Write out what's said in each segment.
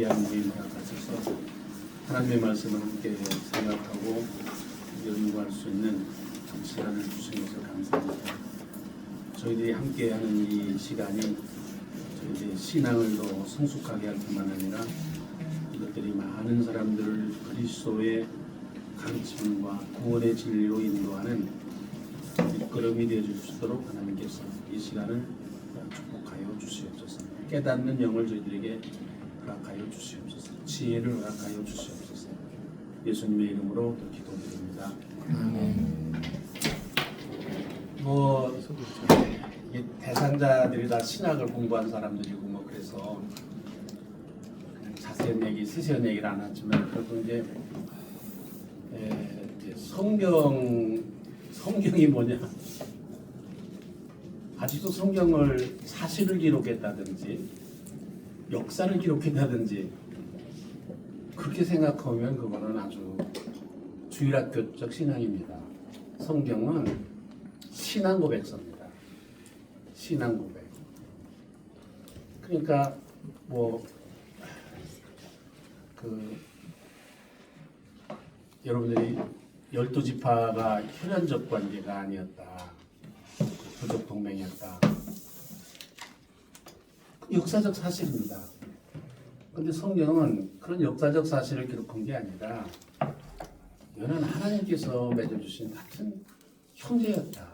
귀한 모임 허락하셔서 하나님의 말씀을 함께 생각하고 연구할 수 있는 시간을 주신 것을 감사합니다. 저희들이 함께하는 이 시간이 저희들의 신앙을 더 성숙하게 할 뿐만 아니라 이것들이 많은 사람들을 그리스도의 가르침과 구원의 진리로 인도하는 밑거름이 되어 주시도록 하나님께서 이 시간을 축복하여 주시옵소서. 깨닫는 영을 저희들에게 허락하여 주시옵소서. 지혜를 허락하여 주시옵소서. 예수님의 이름으로 기도드립니다. 이게 대상자들이 다 신학을 공부한 사람들이고 그래서 그냥 자세한 얘기, 세세한 얘기를 안 하지만 그래도 이제 성경이 뭐냐? 아직도 성경을 사실을 기록했다든지 역사를 기록했다든지 그렇게 생각하면 그거는 아주 주일학교적 신앙입니다. 성경은 신앙 고백서입니다. 신앙 고백. 그러니까 여러분들이 12지파가 혈연적 관계가 아니었다. 부족 동맹이었다. 역사적 사실입니다. 그런데 성경은 그런 역사적 사실을 기록한 게 아니라 이거는 하나님께서 맺어주신 같은 형제였다.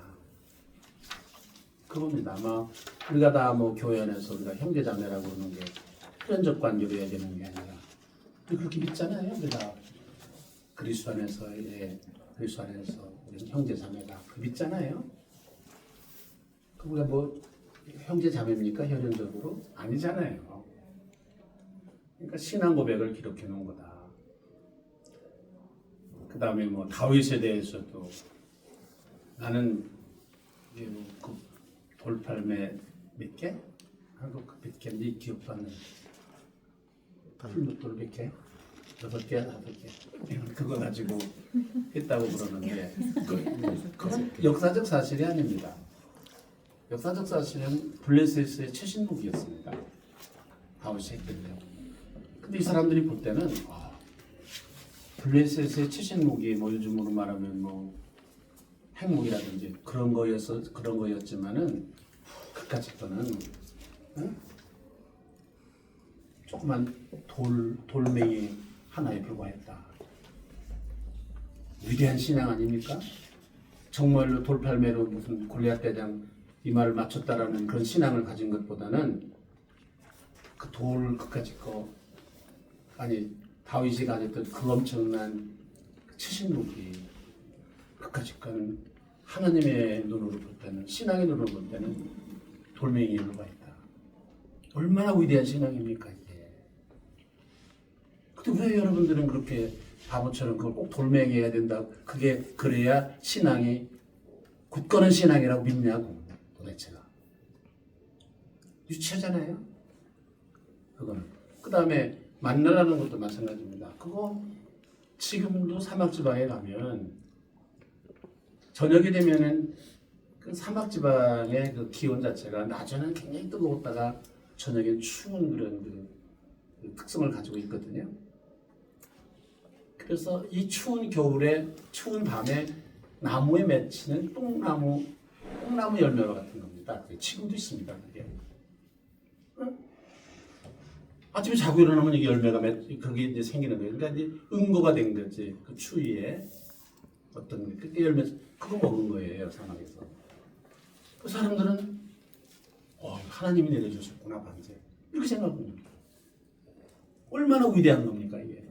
그겁니다. 아마 우리가 다 교회 안에서 우리가 형제자매라고 그러는 게 혈연적 관계로 해야 되는 게 아니라 우리 그렇게 믿잖아요. 우리가 그리스도 안에서 우리는 형제자매다. 그 믿잖아요. 우리가 형제자매입니까? 혈연적으로? 아니잖아요. 그러니까 신앙 고백을 기록해 놓은 거다. 그 다음에 다윗에 대해서도 나는 그 돌팔매 몇 개? 한국 몇 개인지 기억도 안 나요. 풀무돌 몇 개? 6개, 5개. 그거 가지고 했다고 그러는데 그건 역사적 사실이 아닙니다. 역사적 사실은 블레셋의 최신복이었습니다. 다윗이 했거든요. 근데 이 사람들이 볼 때는 블레셋의 최신복이 요즘으로 말하면 핵무기라든지 그런 거였지만은 그까짓 거는 조그만 돌멩이 하나에 불과했다. 위대한 신앙 아닙니까? 정말로 돌팔매로 무슨 골리앗 대장 이마를 맞췄다라는 그런 신앙을 가진 것보다는 그 돌 그까짓 거 다윗이 가졌던 그 엄청난 최신무기 그까짓 거는 하나님의 눈으로 볼 때는 신앙의 눈으로 볼 때는 돌멩이에 불과했다. 얼마나 위대한 신앙입니까 이게? 근데 왜 여러분들은 그렇게 바보처럼 그걸 꼭 돌멩이 해야 된다. 그게 그래야 신앙이 굳건한 신앙이라고 믿냐고. 도대체가 유치하잖아요. 그거는 그 다음에 만나라는 것도 마찬가지입니다. 그거 지금도 사막지방에 가면 저녁이 되면은 그 사막지방의 그 기온 자체가 낮에는 굉장히 뜨거웠다가 저녁엔 추운 그런 그 특성을 가지고 있거든요. 그래서 이 추운 겨울에 추운 밤에 나무에 맺히는 뽕나무 열매 같은 겁니다. 지금도 있습니다. 그게. 아침에 자고 일어나면 이게 열매가 그게 이제 생기는 거예요. 그러니까 이제 응고가 된 거지. 그 추위에 어떤 그게 열매 그거 먹은 거예요. 사막에서. 그 사람들은 하나님이 내려주셨구나 밤새 이렇게 생각합니다. 얼마나 위대한 겁니까 이게?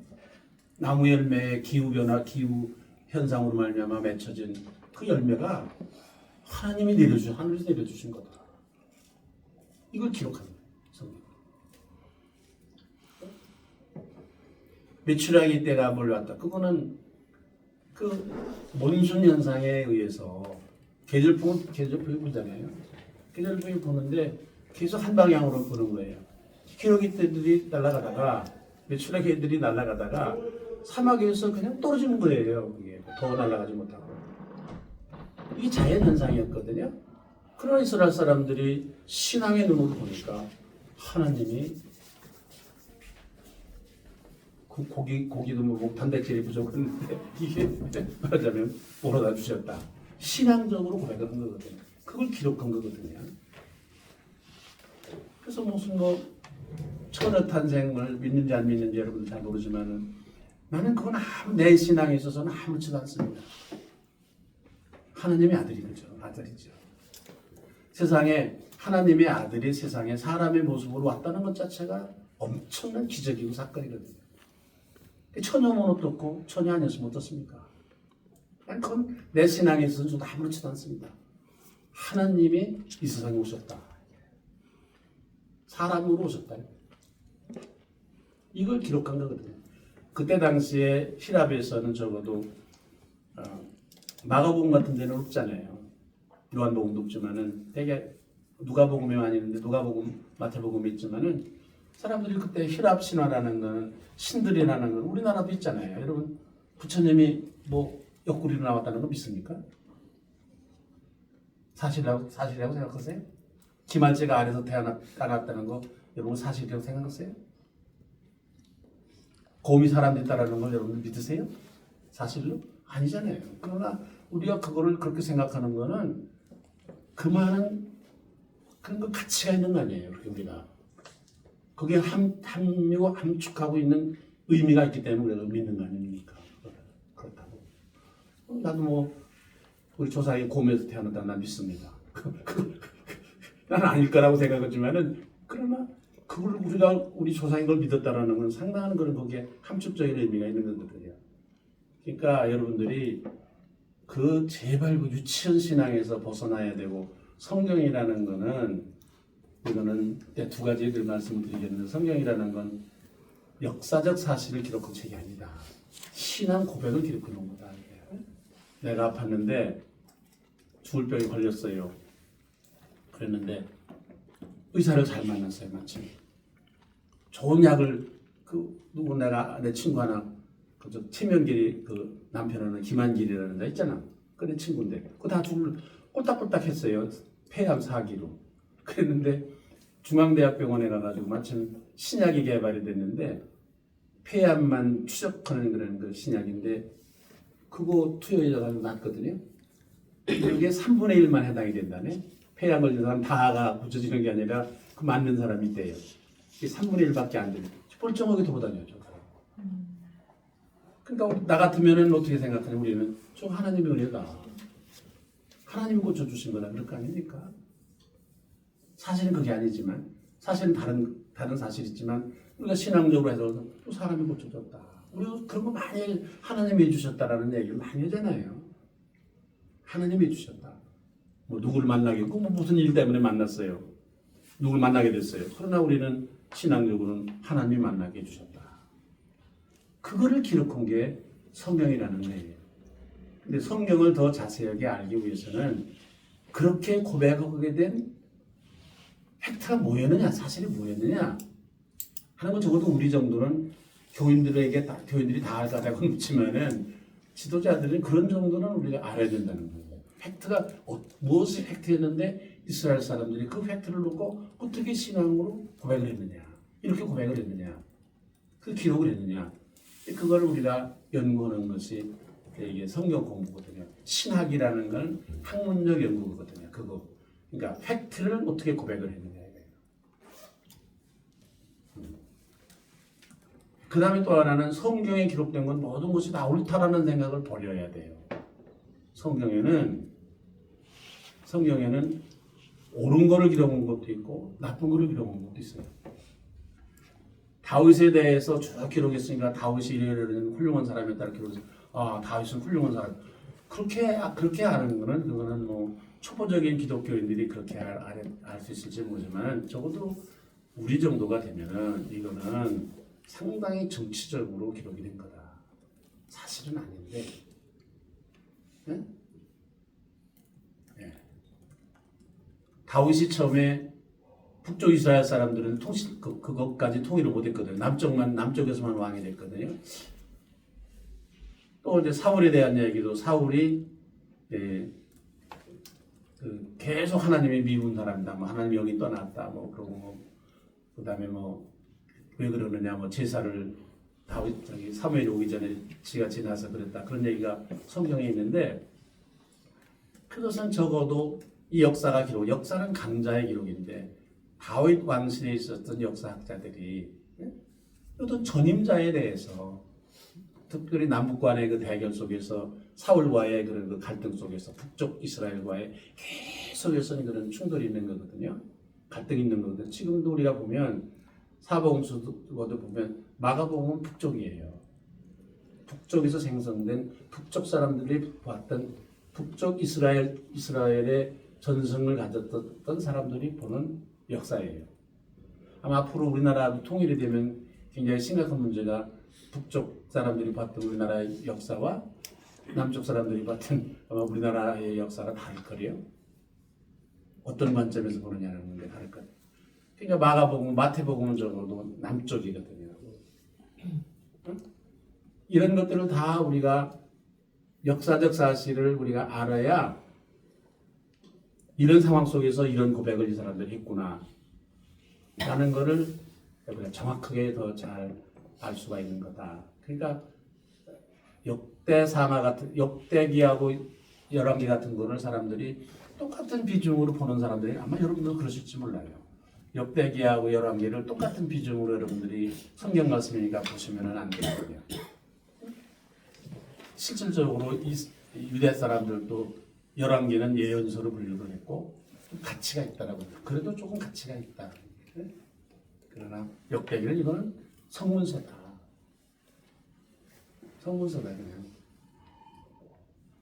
나무 열매 기후 변화 기후 현상으로 말미암아 맺혀진 그 열매가 하늘에서 내려주신 거다. 이걸 기록하는 거예요. 성경. 메추라기 때가 몰려왔다. 그거는 그 몬순 현상에 의해서 계절풍이 불잖아요. 계절풍이 부는데 계속 한 방향으로 부는 거예요. 기러기 떼들이 날아가다가 메추라기 애들이 날아가다가 사막에서 그냥 떨어지는 거예요. 그게 더 날아가지 못하고. 이게 자연현상이었거든요. 그러나 이스라엘 사람들이 신앙의 눈으로 보니까 하나님이 고기도 뭐 단백질이 부족한데 이게 말하자면 몰아다 주셨다. 신앙적으로 고백을 한 거거든요. 그걸 기록한 거거든요. 그래서 무슨 뭐 처녀 탄생을 믿는지 안 믿는지 여러분들 잘 모르지만은 나는 그건 내 신앙에 있어서는 아무렇지도 않습니다. 하나님의 아들이죠. 아들이죠. 세상에 하나님의 아들이 세상에 사람의 모습으로 왔다는 것 자체가 엄청난 기적이고 사건이거든요. 처녀면 어떻고 처녀 아니었으면 어떻습니까? 그건 내 신앙에 있어서는 저도 아무렇지도 않습니다. 하나님이 이 세상에 오셨다. 사람으로 오셨다. 이걸 기록한 거거든요. 그때 당시에 히랍에서는 적어도 마가복음 같은 데는 없잖아요. 요한복음도 없지만은 되게 누가복음에 많이 있는데 누가복음, 마태복음이 있지만은 사람들이 그때 히랍 신화라는 거는 신들이라는 건 우리나라도 있잖아요. 여러분 부처님이 뭐 옆구리로 나왔다는 거 믿습니까? 사실이라고 생각하세요? 기말제가 아래서 태어났다는 거 여러분 사실이라고 생각하세요? 곰이 사람 됐다라는 걸 여러분 믿으세요? 사실로? 아니잖아요. 그러나 우리가 그거를 그렇게 생각하는 거는 그 많은 그런 거 가치가 있는 거 아니에요. 우리가 거기에 함축하고 있는 의미가 있기 때문에 우리가 믿는 거 아닙니까? 그렇다고. 나도 뭐 우리 조상이 곰에서 태어났다고 난 믿습니다. 나는 아닐 거라고 생각하지만은 그러나 그걸 우리 조상인 걸 믿었다라는 건 상당한 그런 거기에 함축적인 의미가 있는 거거든요. 그러니까 여러분들이 그 제발 그 유치원 신앙에서 벗어나야 되고 성경이라는 거는 이거는 두 가지를 말씀드리겠는데 성경이라는 건 역사적 사실을 기록한 책이 아니다. 신앙 고백을 기록해 놓은 거다. 내가 아팠는데 죽을 병에 걸렸어요. 그랬는데 의사를 잘 만났어요. 마침 좋은 약을 내 친구 하나 최명길이 그 남편하는 김한길이라는 애 있잖아. 그 내 친구인데 그거 다 꼴딱꼴딱 했어요. 폐암 4기로. 그랬는데 중앙대학병원에 가가지고 마침 신약이 개발이 됐는데 폐암만 추적하는 그런 그 신약인데 그거 투여해가지고 낫거든요. 그게 3분의 1만 해당이 된다네. 폐암 걸린 사람 다가 고쳐지는 게 아니라 그 맞는 사람이 있대요. 이게 3분의 1밖에 안 되는. 뻘쩡하게 돌아다녀죠. 그러니까 나 같으면은 어떻게 생각하냐 우리는 저 하나님의 은혜다. 하나님이 고쳐주신 거다. 그럴 거 아닙니까? 사실은 그게 아니지만 사실은 다른 사실이 있지만 우리가 신앙적으로 해서 또 사람이 고쳐졌다. 우리가 그런 거 많이 하나님이 해주셨다라는 얘기를 많이 하잖아요. 하나님이 해주셨다. 뭐 누구를 만나게 했고 뭐 무슨 일 때문에 만났어요. 누구를 만나게 됐어요. 그러나 우리는 신앙적으로는 하나님이 만나게 해주셨다. 그거를 기록한 게 성경이라는 거예요. 근데 성경을 더 자세하게 알기 위해서는 그렇게 고백하게 된 팩트가 뭐였느냐, 사실이 뭐였느냐 하는 건 적어도 우리 정도는 교인들이 다 알 거라고 묻지만은 지도자들은 그런 정도는 우리가 알아야 된다는 거예요. 팩트가 무엇이 팩트였는데 이스라엘 사람들이 그 팩트를 놓고 어떻게 신앙으로 고백을 했느냐, 이렇게 고백을 했느냐, 그 기록을 했느냐, 그걸 우리가 연구하는 것이 이게 성경 공부거든요. 신학이라는 건 학문적 연구거든요. 그거. 그러니까 팩트를 어떻게 고백을 했느냐. 그 다음에 또 하나는 성경에 기록된 건 모든 것이 다 옳다라는 생각을 버려야 돼요. 성경에는 옳은 거를 기록한 것도 있고 나쁜 거를 기록한 것도 있어요. 다윗에 대해서 쭉 기록했으니까 다윗이 이런 훌륭한 사람이었다 기록해서 다윗은 훌륭한 사람. 그렇게 하는 거는 그거는 뭐 초보적인 기독교인들이 그렇게 알 수 있을지 모르지만 적어도 우리 정도가 되면은 이거는 상당히 정치적으로 기록이 된 거다. 사실은 아닌데, 네? 네. 다윗이 처음에 북쪽 이스라엘 사람들은 그것까지 통일을 못했거든요. 남쪽에서만 왕이 됐거든요. 또 이제 사울에 대한 얘기도 사울이 계속 하나님이 미운 사람이다. 뭐 하나님 여기 떠났다. 뭐 그러고 뭐 그다음에 뭐 왜 그러느냐, 뭐 제사를 다윗 저기 사무엘이 오기 전에 지가 지나서 그랬다 그런 얘기가 성경에 있는데 그것은 적어도 이 역사가 기록 역사는 강자의 기록인데 다윗 왕실에 있었던 역사학자들이 어떤 전임자에 대해서 특별히 남북 간의 그 대결 속에서 사울과의 그런 그 갈등 속에서 북쪽 이스라엘과의 계속해서는 그런 충돌이 있는 거거든요. 갈등이 있는 거거든요. 지금도 우리가 보면 사복음서도 보면 마가복음은 북쪽이에요. 북쪽에서 생성된 북쪽 사람들이 봤던 북쪽 이스라엘의 전승을 가졌던 사람들이 보는 역사예요. 아마 앞으로 우리나라 통일이 되면 굉장히 심각한 문제가 북쪽 사람들이 봤던 우리나라의 역사와 남쪽 사람들이 봤던 아마 우리나라의 역사가 다를 거예요. 어떤 관점에서 보느냐는 게 다를 거예요. 그러니까 마가복음, 마태복음은 적어도 남쪽이거든요. 이런 것들을 다 우리가 역사적 사실을 우리가 알아야 이런 상황 속에서 이런 고백을 이 사람들이 했구나 라는 것을 우리가 정확하게 더 잘 알 수가 있는 거다. 그러니까 역대상하 같은 역대기하고 열왕기 같은 거를 사람들이 똑같은 비중으로 보는 사람들이 아마 여러분도 그러실지 몰라요. 역대기하고 열왕기를 똑같은 비중으로 여러분들이 성경 말씀이니까 보시면은 안 되거든요. 실질적으로 이 유대 사람들도 열왕기는 예언서로 분류를 했고 좀 가치가 있다라고 그래도 조금 가치가 있다. 그러나 역대기는 이거는 성문서다. 성문서다 그냥.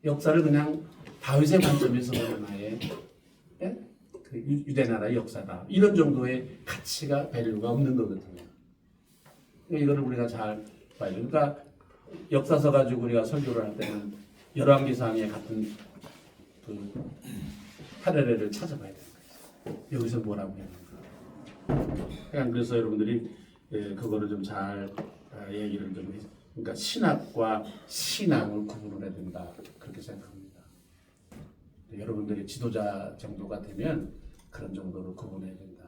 역사를 그냥 다윗의 관점에서 보는 하에 그 유대 나라의 역사다. 이런 정도의 가치가 밸류가 없는 거거든요. 이거를 우리가 잘 봐야 돼요. 그러니까 역사서 가지고 우리가 설교를 할 때는 열왕기상의 같은 그 파레레를 찾아봐야 되는 거예요. 여기서 뭐라고 했는가. 그래서 여러분들이 그거를 좀 잘 얘기를 좀 그러니까 신학과 신앙을 구분을 해야 된다 그렇게 생각합니다. 여러분들이 지도자 정도가 되면 그런 정도로 구분해야 된다.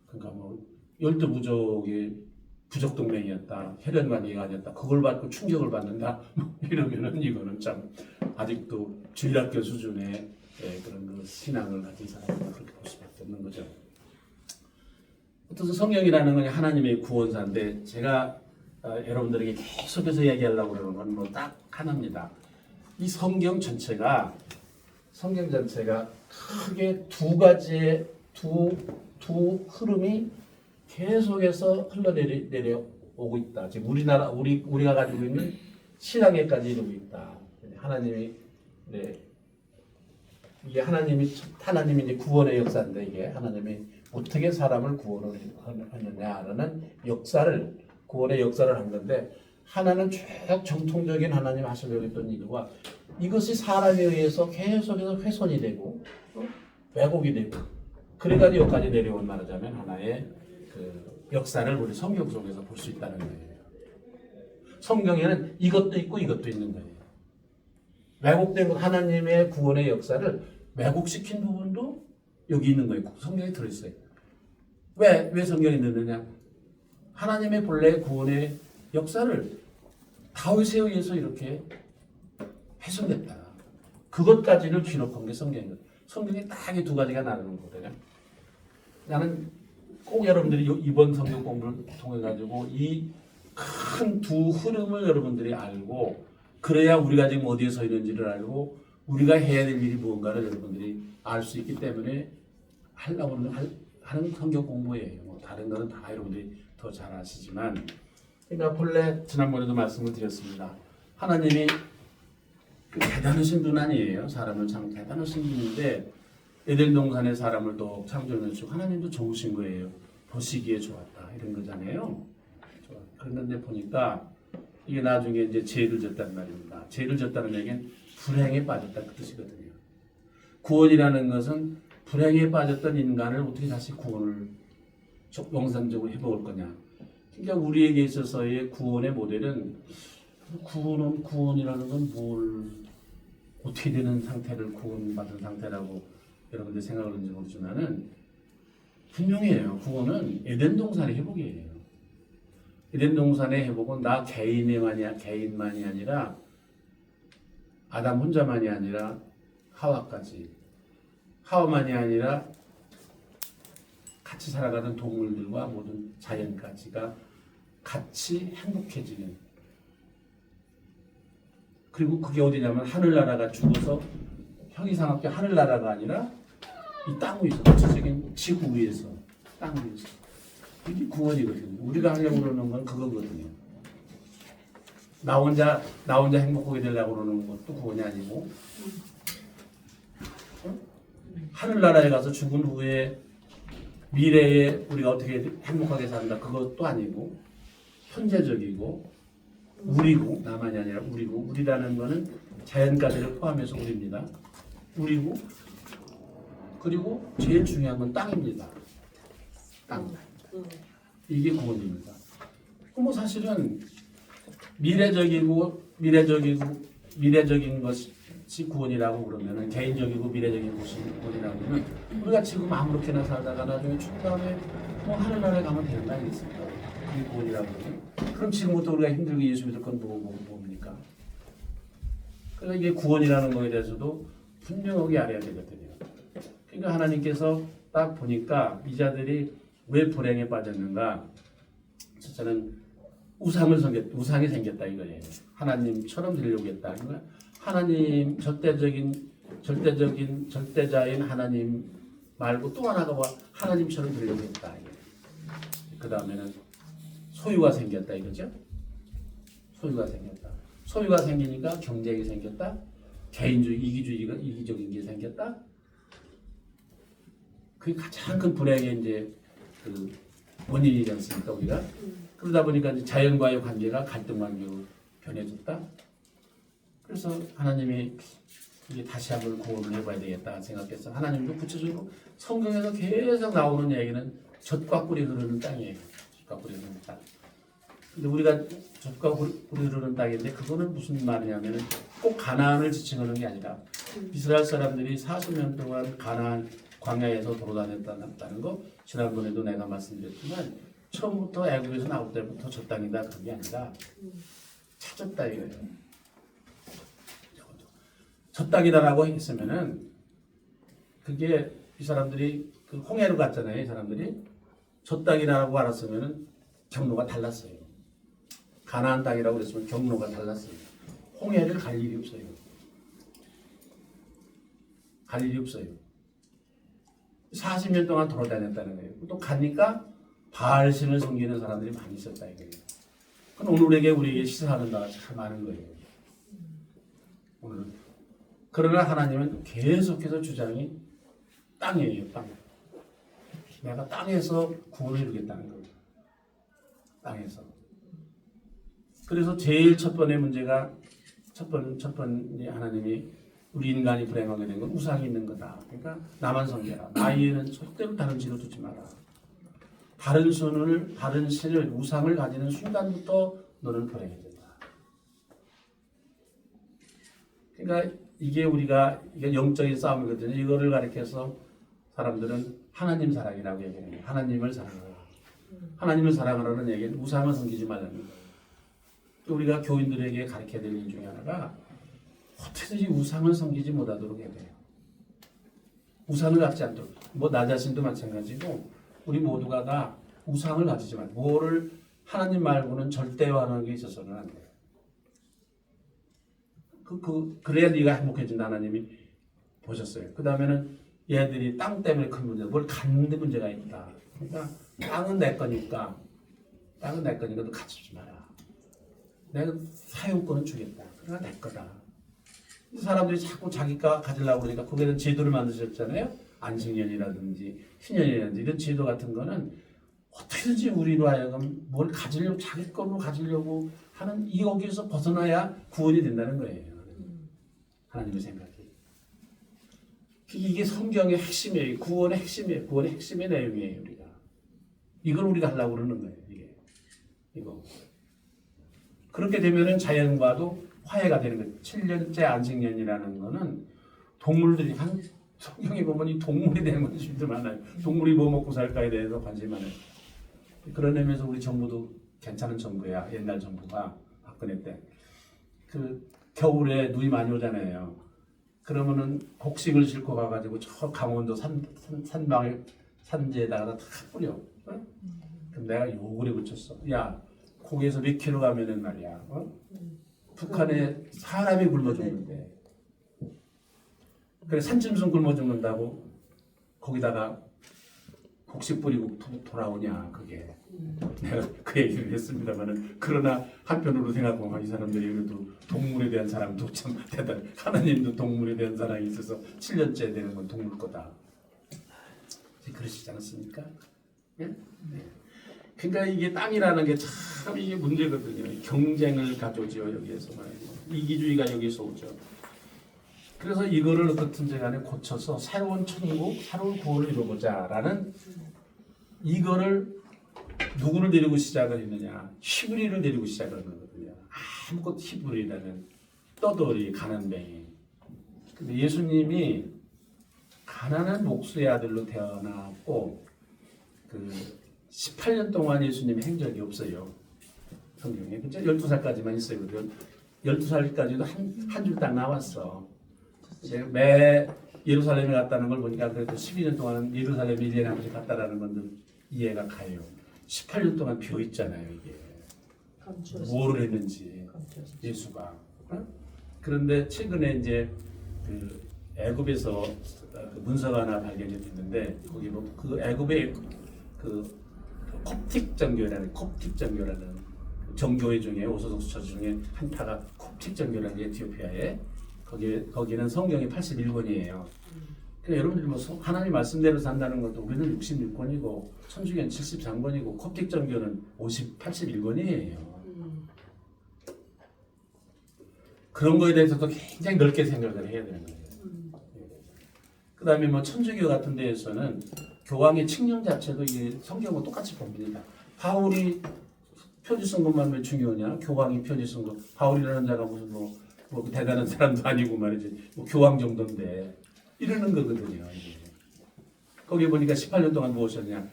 그러니까 열두 부족이 부족 동맹이었다, 혈연관계가 아니었다, 그걸 받고 충격을 받는다 이러면은 이거는 참 아직도 주일학교 수준의 그런 그 신앙을 가진 사람은 그렇게 볼 수밖에 없는 거죠. 어떠서 성경이라는 건 하나님의 구원사인데 제가 여러분들에게 계속해서 얘기하려고 그러는 건 뭐 딱 하나입니다. 이 성경 전체가 크게 두 가지의 두 흐름이 계속해서 흘러내려오고 있다. 지금 우리가 가지고 있는 신앙에까지 이르고 있다. 하나님이 이게 하나님이 이제 구원의 역사인데 이게 하나님이 어떻게 사람을 구원을 하느냐라는 구원의 역사를 한 건데 하나는 쭉 정통적인 하나님 하시려고 했던 일과 이것이 사람에 의해서 계속해서 훼손이 되고 왜곡이 되고 그래가지고 여기까지 내려온 말하자면 하나의 그 역사를 우리 성경 속에서 볼 수 있다는 거예요. 성경에는 이것도 있고 이것도 있는 거예요. 왜곡된 하나님의 구원의 역사를 왜곡시킨 부분도 여기 있는 거예요. 성경에 들어있어요. 왜 성경에 넣느냐? 하나님의 본래 구원의 역사를 다윗에 의해서 이렇게 훼손됐다. 그것까지를 기록한 게 성경이에요. 성경에 딱 이 두 가지가 나누는 거거든요. 나는 꼭 여러분들이 이번 성경 공부를 통해 가지고 이 큰 두 흐름을 여러분들이 알고 그래야 우리가 지금 어디에 서 있는지를 알고 우리가 해야 될 일이 무언가를 여러분들이 알 수 있기 때문에 하려고 하는 성경 공부예요. 뭐 다른 거는 다 여러분들이 더 잘 아시지만 그러니까 본래 지난번에도 말씀을 드렸습니다. 하나님이 대단하신 분 아니에요. 사람은 참 대단하신 분인데 에덴 동산에 사람을 또 창조해주시고 하나님도 좋으신 거예요. 보시기에 좋았다 이런 거잖아요. 그런데 보니까 이게 나중에 이제 죄를 졌단 말입니다. 죄를 졌다는 얘기는 불행에 빠졌다 그 뜻이거든요. 구원이라는 것은 불행에 빠졌던 인간을 어떻게 다시 구원을 영상적으로 해볼 거냐. 그러니까 우리에게 있어서의 구원의 모델은 구원이라는 건 어떻게 되는 상태를 구원받은 상태라고 여러분들 생각을 하는지 모르지만은 분명해요. 구원은 에덴 동산의 회복이에요. 에덴 동산의 회복은 나 개인만이 아니라 아담 혼자만이 아니라 하와만이 아니라 같이 살아가는 동물들과 모든 자연까지가 같이 행복해지는, 그리고 그게 어디냐면 하늘나라가 죽어서 형이상학교 하늘나라가 아니라 이 땅 위에서, 구체적인 지구 위에서, 땅 위에서. 이게 구원이거든요. 우리가 하려고 그러는 건 그거거든요. 나 혼자 행복하게 되려고 그러는 것도 구원이 아니고, 하늘나라에 가서 죽은 후에 미래에 우리가 어떻게 행복하게 산다, 그것도 아니고, 현재적이고 우리고, 나만이 아니라 우리라는 거는 자연까지를 포함해서 우리입니다. 우리고, 그리고 제일 중요한 건 땅입니다. 땅. 이게 구원입니다. 뭐 사실은 미래적인 것이 구원이라고 그러면은, 개인적이고 미래적인 것이 구원이라고 그러면, 우리가 지금 아무렇게나 살다가 나중에 죽은 다음에 뭐 하늘나라에 가면 되는 거 아니겠습니까? 그게 구원이라고 그러면. 그럼 지금부터 우리가 힘들게 예수 믿을 건 뭡니까? 그러니까 이게 구원이라는 거에 대해서도 분명하게 알아야 되거든요. 그러니까 하나님께서 딱 보니까 이 자들이 왜 불행에 빠졌는가? 첫째는 우상이 생겼다 이거예요. 하나님처럼 되려고 했다. 그러니까 하나님, 절대자인 하나님 말고 또 하나가 하나님처럼 되려고 했다. 그 다음에는 소유가 생겼다 이거죠. 소유가 생기니까 경쟁이 생겼다. 개인주의, 이기적인 게 생겼다. 그게 가장 큰 불행의 이제 그 원인이지 않습니까, 우리가? 그러다 보니까 이제 자연과의 관계가 갈등 관계로 변해졌다. 그래서 하나님이 이게 다시 한번 구원을 해봐야 되겠다 생각해서, 하나님도 구체적으로 성경에서 계속 나오는 얘기는 젖과 꿀이 흐르는 땅이에요. 젖과 꿀이 흐르는 땅. 근데 우리가 젖과 꿀이 흐르는 땅인데, 그거는 무슨 말이냐면은 꼭 가나안을 지칭하는 게 아니라, 이스라엘 사람들이 40년 동안 가나안 광야에서 돌아다녔다는 거 지난번에도 내가 말씀드렸지만, 처음부터 애굽에서 나올 때부터 저 땅이다 그런 게 아니라 찾았다 이거예요. 저 땅이다라고 했으면은, 그게 이 사람들이 그 홍해로 갔잖아요. 이 사람들이 저 땅이라고 알았으면은 경로가 달랐어요. 가나안 땅이라고 그랬으면 경로가 달랐어요. 홍해를 갈 일이 없어요. 40년 동안 돌아다녔다는 거예요. 또 가니까 바알신을 섬기는 사람들이 많이 있었다 이거예요. 그럼 우리에게 시사하는 바가 참 많은 거예요. 오늘은. 그러나 하나님은 계속해서 주장이 땅이에요. 땅. 내가 땅에서 구원을 이루겠다는 거예요. 땅에서. 그래서 제일 첫 번째 문제가, 첫 번째 하나님이 우리 인간이 불행하게 된 건 우상이 있는 거다. 그러니까 나만 섬겨라. 나에는 절대로 다른 신을 두지 마라. 다른 신을, 우상을 가지는 순간부터 너는 불행해진다. 그러니까 이게 영적인 싸움이거든요. 이거를 가리켜서 사람들은 하나님 사랑이라고 얘기해요. 하나님을 사랑하라. 하나님을 사랑하라는 얘기는 우상을 섬기지 말라는 거예요. 또 우리가 교인들에게 가르쳐야 될 일 중에 하나가, 어떻게든지 우상을 섬기지 못하도록 해야 돼요. 우상을 갖지 않도록. 나 자신도 마찬가지고, 우리 모두가 다 우상을 가지지 말고, 뭐를 하나님 말고는 절대화하는 게 있어서는 안 돼요. 그래야 네가 행복해진다 하나님이 보셨어요. 그 다음에는 얘들이 땅 때문에 큰 문제, 뭘 갖는 데 문제가 있다. 그러니까 땅은 내 거니까 너 가지지 마라. 내가 사용권은 주겠다. 그러니까 내 거다. 사람들이 자꾸 자기가 가지려고 그러니까 거기에는 제도를 만드셨잖아요. 안식년이라든지 신년이라든지 이런 제도 같은 거는 어떻게든지 우리로 하여금 뭘 가지려고, 자기 것으로 가지려고 하는 여기에서 벗어나야 구원이 된다는 거예요. 하나님의 생각이. 이게 성경의 핵심이에요. 구원의 핵심이에요. 구원의 핵심의 내용이에요. 이걸 우리가 하려고 그러는 거예요. 이거. 그렇게 되면은 자연과도 화해가 되는 거예요. 7년째 안식년이라는 거는 동물들이, 성경에 보면 이 동물이 되는 것이 좀 많아요. 동물이 뭐 먹고 살까에 대해서 관심이 많아요. 그런 의미에서 우리 정부도 괜찮은 정부야. 옛날 정부가 박근혜 때. 그 겨울에 눈이 많이 오잖아요. 그러면은 곡식을 싣고 가가지고 저 강원도 산방에 산지에다가 다 뿌려. 어? 그럼 내가 욕을 해붙였어. 야, 거기에서 몇 킬로 가면은 말이야. 어? 북한에 사람이 굶어 죽는데. 그래 산짐승 굶어 죽는다고 거기다가 곡식 뿌리고 돌아오냐 그게. 내가 그 얘기를 했습니다만은 그러나 한편으로 생각하면 이 사람들이 그래도 동물에 대한 사랑도 참 대단. 하나님도 동물에 대한 사랑이 있어서 7년째 되는 건 동물 거다. 그러시지 않습니까? 예? 네. 그러니까 이게 땅이라는 게 참 이게 문제거든요. 경쟁을 가져오죠 여기에서 말이죠. 이기주의가 여기서 오죠. 그래서 이거를 어떻든지 간에 고쳐서 새로운 천국, 새로운 구원을 이루어보자라는 이거를 누구를 데리고 시작을 했느냐? 히브리를 데리고 시작을 한 거거든요. 아무것도 히브리라는 떠돌이 가난뱅이. 근데 예수님이 가난한 목수의 아들로 태어났고 그 18년 동안 예수님이 행적이 없어요. 성경에. 그죠? 12살까지만 있어요. 12살까지도 한 줄 딱 나왔어. 매 예루살렘에 갔다는 걸 보니까 그래도 12년 동안 예루살렘에 1년에 한 번씩 갔다라는 건 이해가 가요. 18년 동안 비어 있잖아요, 이게. 뭐를 했는지 예수가. 어? 그런데 최근에 이제 그 애굽에서 그 문서가 하나 발견이 됐는데 거기 뭐 그 애굽의 그 콥틱 정교라는 정교회 중에 오소독스 처 중에 한파가 콥틱 정교라는 에티오피아에 거기는 성경이 81권이에요. 그러니까 여러분들이 뭐 하나님 말씀대로 산다는 것도 우리는 66권이고 천주교는 73권이고 콥틱 정교는 81권이에요. 그런 거에 대해서도 굉장히 넓게 생각을 해야 되는 거예요. 그 다음에 뭐 천주교 같은 데에서는 교황의 칙령 자체도 이 성경과 똑같이 봅니다. 바울이 표지 쓴 것만 왜 중요하냐? 교황이 표지 쓴 거. 바울이라는 자가 무슨 뭐 대단한 사람도 아니고 말이지. 뭐 교황 정도인데 이러는 거거든요. 이게. 거기 보니까 18년 동안 무엇이었냐?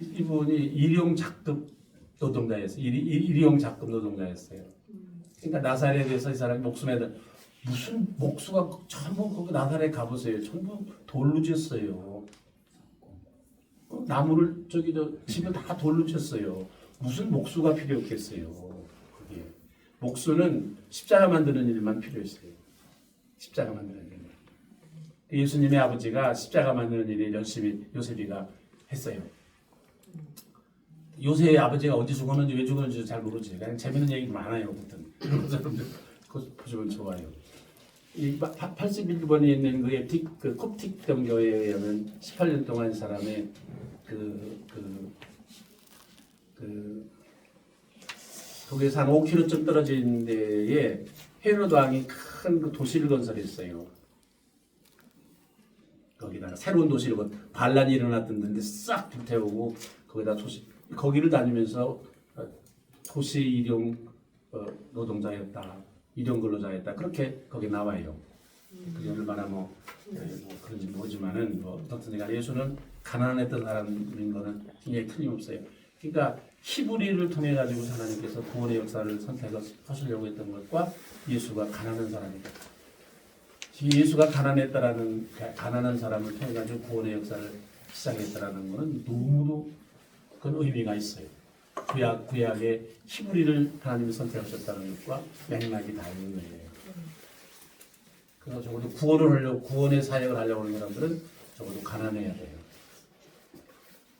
이분이 일용 작급 노동자였어요. 일용 작급 노동자였어요. 그러니까 나사렛에서 이 사람이 목숨에다 무슨 목수가 전부 거기 나사렛 가보세요. 전부 돌로 지었어요. 나무를 집을 다 돌로 쳤어요. 무슨 목수가 필요했겠어요. 거기에. 목수는 십자가 만드는 일만 필요했어요. 십자가 만드는 일. 예수님의 아버지가 십자가 만드는 일에 열심히 요셉이가 했어요. 요셉의 아버지가 언제 죽었는지 왜 죽었는지 잘 모르지. 그냥 재밌는 얘기 많아요. 어쨌든 여러분들 그거 보시면 좋아요. 이 81번에 있는 그 콥틱 정교에 의하면 18년 동안 이 사람의 거기에서 한 5km쯤 떨어진 데에 헤롯 왕이 큰 그 도시를 건설했어요. 거기다가 새로운 도시를 반란이 일어났던 데인데 싹 불태우고 거기다 거기를 다니면서 도시 일용 노동자였다, 일용 근로자였다 그렇게 거기 나와요. 그게 얼마나 뭐 그런지 모르지만은 어떻든 간에 예수는 가난했던 사람인 거는 굉장히 틀림없어요. 그러니까 히브리를 통해 가지고 하나님께서 구원의 역사를 선택하시려고 했던 것과 예수가 가난한 사람이다. 예수가 가난한 사람을 통해 가지고 구원의 역사를 시작했다라는 것은 너무도 그런 의미가 있어요. 구약의 히브리를 하나님이 선택하셨다는 것과 맥락이 다 있는 거예요. 그래서 적어도 구원의 사역을 하려고 하는 사람들은 적어도 가난해야 돼요.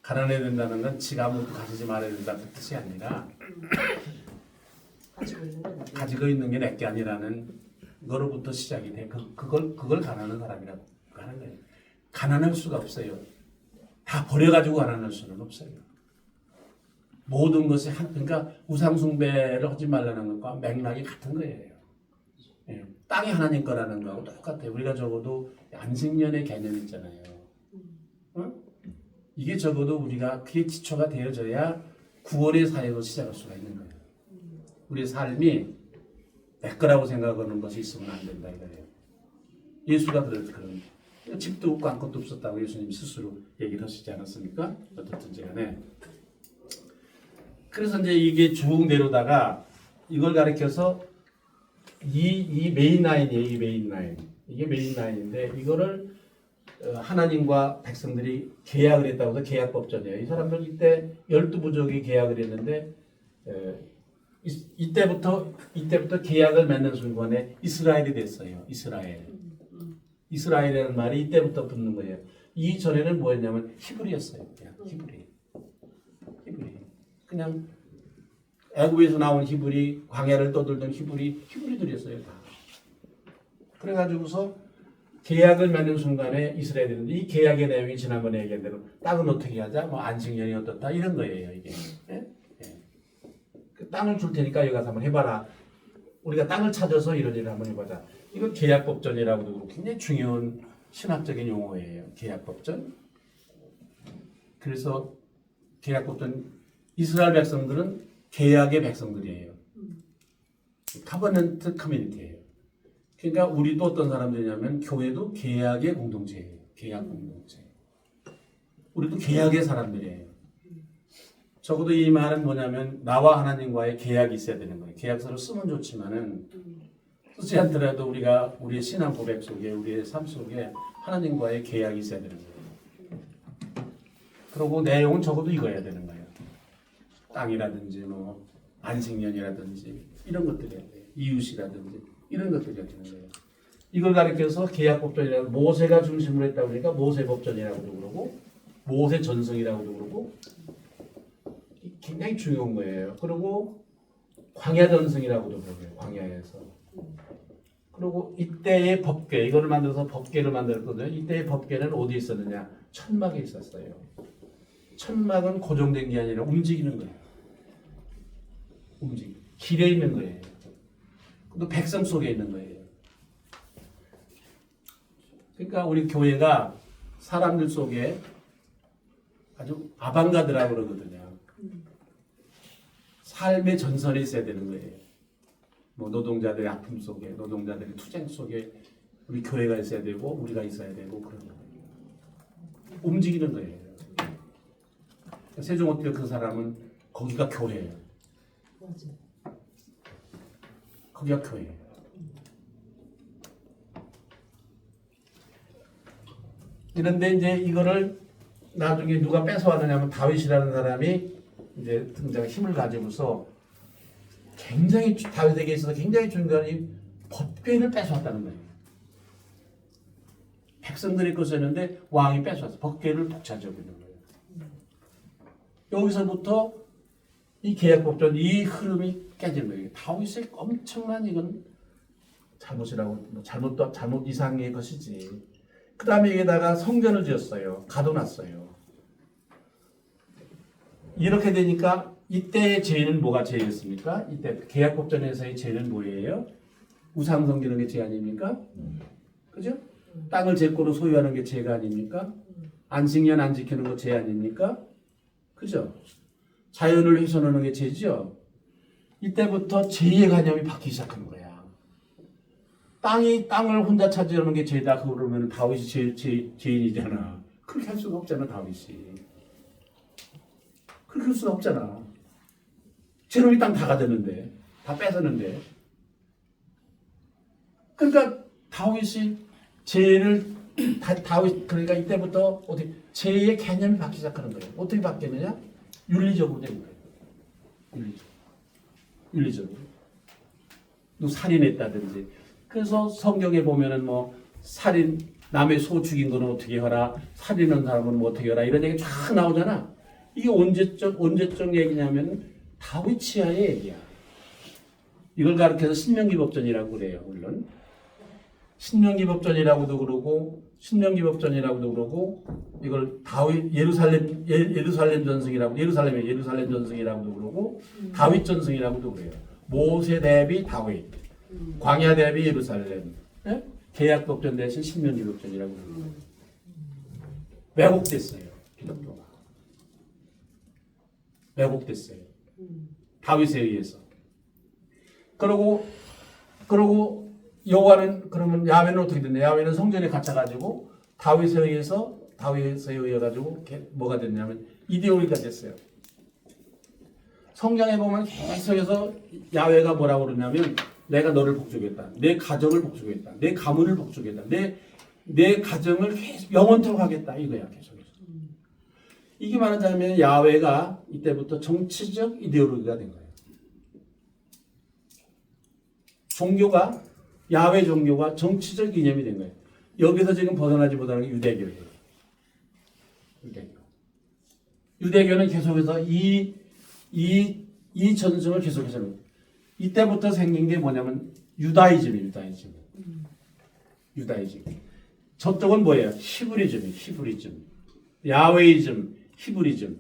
가난해야 된다는 건 지가 아무것도 가지지 말아야 된다는 뜻이 아니라 가지고 있는 게 내게 아니라는 거로부터 시작이 돼. 그걸 가난한 사람이라고 하는 거예요. 가난할 수가 없어요. 다 버려가지고 가난할 수는 없어요. 모든 것이 그러니까 우상숭배를 하지 말라는 것과 맥락이 같은 거예요. 예. 땅이 하나님 거라는 거하고 똑같아요. 우리가 적어도 안식년의 개념 있잖아요. 어? 이게 적어도 우리가 그게 기초가 되어져야 구원의 사역을 시작할 수가 있는 거예요. 우리의 삶이 내 거라고 생각하는 것이 있으면 안 된다 이거예요. 예수가 그런 집도 없고 아무것도 없었다고 예수님이 스스로 얘기를 하시지 않았습니까? 어떻든지 간에 그래서 이제 이게 쭉 내려다가 이걸 가리켜서 이 메인 라인이에요. 이 메인 라인. 이게 메인 라인인데 이거를 하나님과 백성들이 계약을 했다고 해서 계약법전이에요. 이 사람들 이때 12부족이 계약을 했는데 이때부터 계약을 맺는 순간에 이스라엘이 됐어요. 이스라엘이라는 말이 이때부터 붙는 거예요. 이전에는 뭐였냐면 히브리였어요. 그냥 히브리. 그냥 애굽에서 나온 히브리, 광야를 떠돌던 히브리들이었어요. 다. 그래가지고서 계약을 맺는 순간에 이스라엘은 이 계약의 내용이 지난번에 얘기한 대로 땅은 어떻게 하자, 뭐 안식년이 어떻다 이런 거예요. 이게 그 땅을 줄 테니까 여기 가서 한번 해봐라. 우리가 땅을 찾아서 이런 일을 한번 해보자. 이건 계약법전이라고도 그렇고 굉장히 중요한 신학적인 용어예요. 계약법전. 그래서 계약법전 이스라엘 백성들은 계약의 백성들이에요. 커버넌트 커뮤니티예요. 그러니까 우리도 어떤 사람들이냐면 교회도 계약의 공동체예요. 계약 공동체. 우리도 계약의 사람들이에요. 적어도 이 말은 뭐냐면 나와 하나님과의 계약이 있어야 되는 거예요. 계약서를 쓰면 좋지만은 쓰지 않더라도 우리가 우리의 신앙 고백 속에 우리의 삶 속에 하나님과의 계약이 있어야 되는 거예요. 그리고 내용은 적어도 이거여야 되는 거예요. 땅이라든지 뭐 안식년이라든지 이런 것들이야 돼요. 이웃이라든지 이런 것들이야 되는 거예요. 이걸 가리켜서 계약법전이라고 모세가 중심으로 했다 보니까 모세법전이라고도 그러고 모세 전성이라고도 그러고 굉장히 중요한 거예요. 그리고 광야 전성이라고도 그러고요. 광야에서. 그리고 이때의 법궤 이거를 만들어서 법궤를 만들었거든요. 이때의 법궤는 어디에 있었느냐? 천막에 있었어요. 천막은 고정된 게 아니라 움직이는 거예요. 길에 있는 거예요. 또 백성 속에 있는 거예요. 그러니까 우리 교회가 사람들 속에 아주 아방가드라고 그러거든요. 삶의 전선이 있어야 되는 거예요. 뭐 노동자들의 아픔 속에, 노동자들의 투쟁 속에 우리 교회가 있어야 되고 우리가 있어야 되고 그런 거예요. 움직이는 거예요. 세종어떻게 그 사람은 거기가 교회예요. 맞아. 거기가 교회예요. 그런데 이제 이거를 나중에 누가 뺏어왔느냐면 다윗이라는 사람이 이제 등장 힘을 가지고서 굉장히 다윗에게 있어서 굉장히 중요한 이 법궤를 뺏어왔다는 거예요. 백성들이 것이었는데 왕이 뺏어왔어. 법궤를 독차지하고 있는 거예요. 여기서부터 이 계약법전 이 흐름이 깨지는 거예요. 다윗의 엄청난 이건 잘못이라고 뭐 잘못 이상의 것이지. 그 다음에 여기다가 성전을 지었어요. 가둬놨어요. 이렇게 되니까 이때의 죄는 뭐가 죄였습니까? 이때 계약법전에서의 죄는 뭐예요? 우상 섬기는 게 죄 아닙니까? 그죠? 땅을 제꼬로 소유하는 게 죄가 아닙니까? 안식년 안 지키는 거 죄 아닙니까? 그죠? 자연을 훼손하는 게 죄죠? 이때부터 죄의 개념이 바뀌기 시작한 거야. 땅을 혼자 차지하는 게 죄다. 그러면 다윗이 죄인이잖아. 그렇게 할 수가 없잖아, 다윗이. 그렇게 할 수가 없잖아. 제놈이 땅 다 가졌는데, 다 뺏었는데. 그러니까 다윗이 죄를 다윗 그러니까 이때부터 어떻게 죄의 개념이 바뀌기 시작하는 거예요. 어떻게 바뀌느냐? 윤리적으로 된 거예요. 윤리적으로. 또 살인했다든지. 그래서 성경에 보면은 뭐 살인 남의 소 죽인 거는 어떻게 하라, 살인한 사람은 뭐 어떻게 하라 이런 얘기 쫙 나오잖아. 이게 언제적 얘기냐면 다윗 치하의 얘기야. 이걸 가르쳐서 신명기 법전이라고 그래요. 물론 신명기 법전이라고도 그러고 이걸 다윗 예루살렘 전승이라고 예루살렘 전승이라고도 그러고 다윗 전승이라고도 그래요. 모세 대비 다윗, 광야 대비 예루살렘, 네? 계약 법전 대신 신명기 법전이라고 그래요. 왜곡됐어요. 기독교가 왜곡됐어요. 다윗에 의해서. 그리고 여호와는 그러면 야훼는 어떻게 됐냐? 야훼는 성전에 갇혀가지고 다윗에 의해 가지고 뭐가 됐냐면 이데올기가 됐어요. 성경에 보면 계속해서 야훼가 뭐라고 그러냐면 내가 너를 복주겠다. 내 가정을 복주겠다. 내 가문을 복주겠다. 내 가정을 계속 영원토록 하겠다. 이거야 계속해서. 이게 말하자면 야훼가 이때부터 정치적 이데올로기가 된 거예요. 종교가 야훼 종교가 정치적 이념이 된 거예요. 여기서 지금 벗어나지 못하는 게 유대교예요. 유대교는 계속해서 이 전승을 계속해서 이때부터 생긴 게 뭐냐면 유다이즘이에요. 유다이즘. 저쪽은 뭐예요? 히브리즘. 야훼이즘, 히브리즘.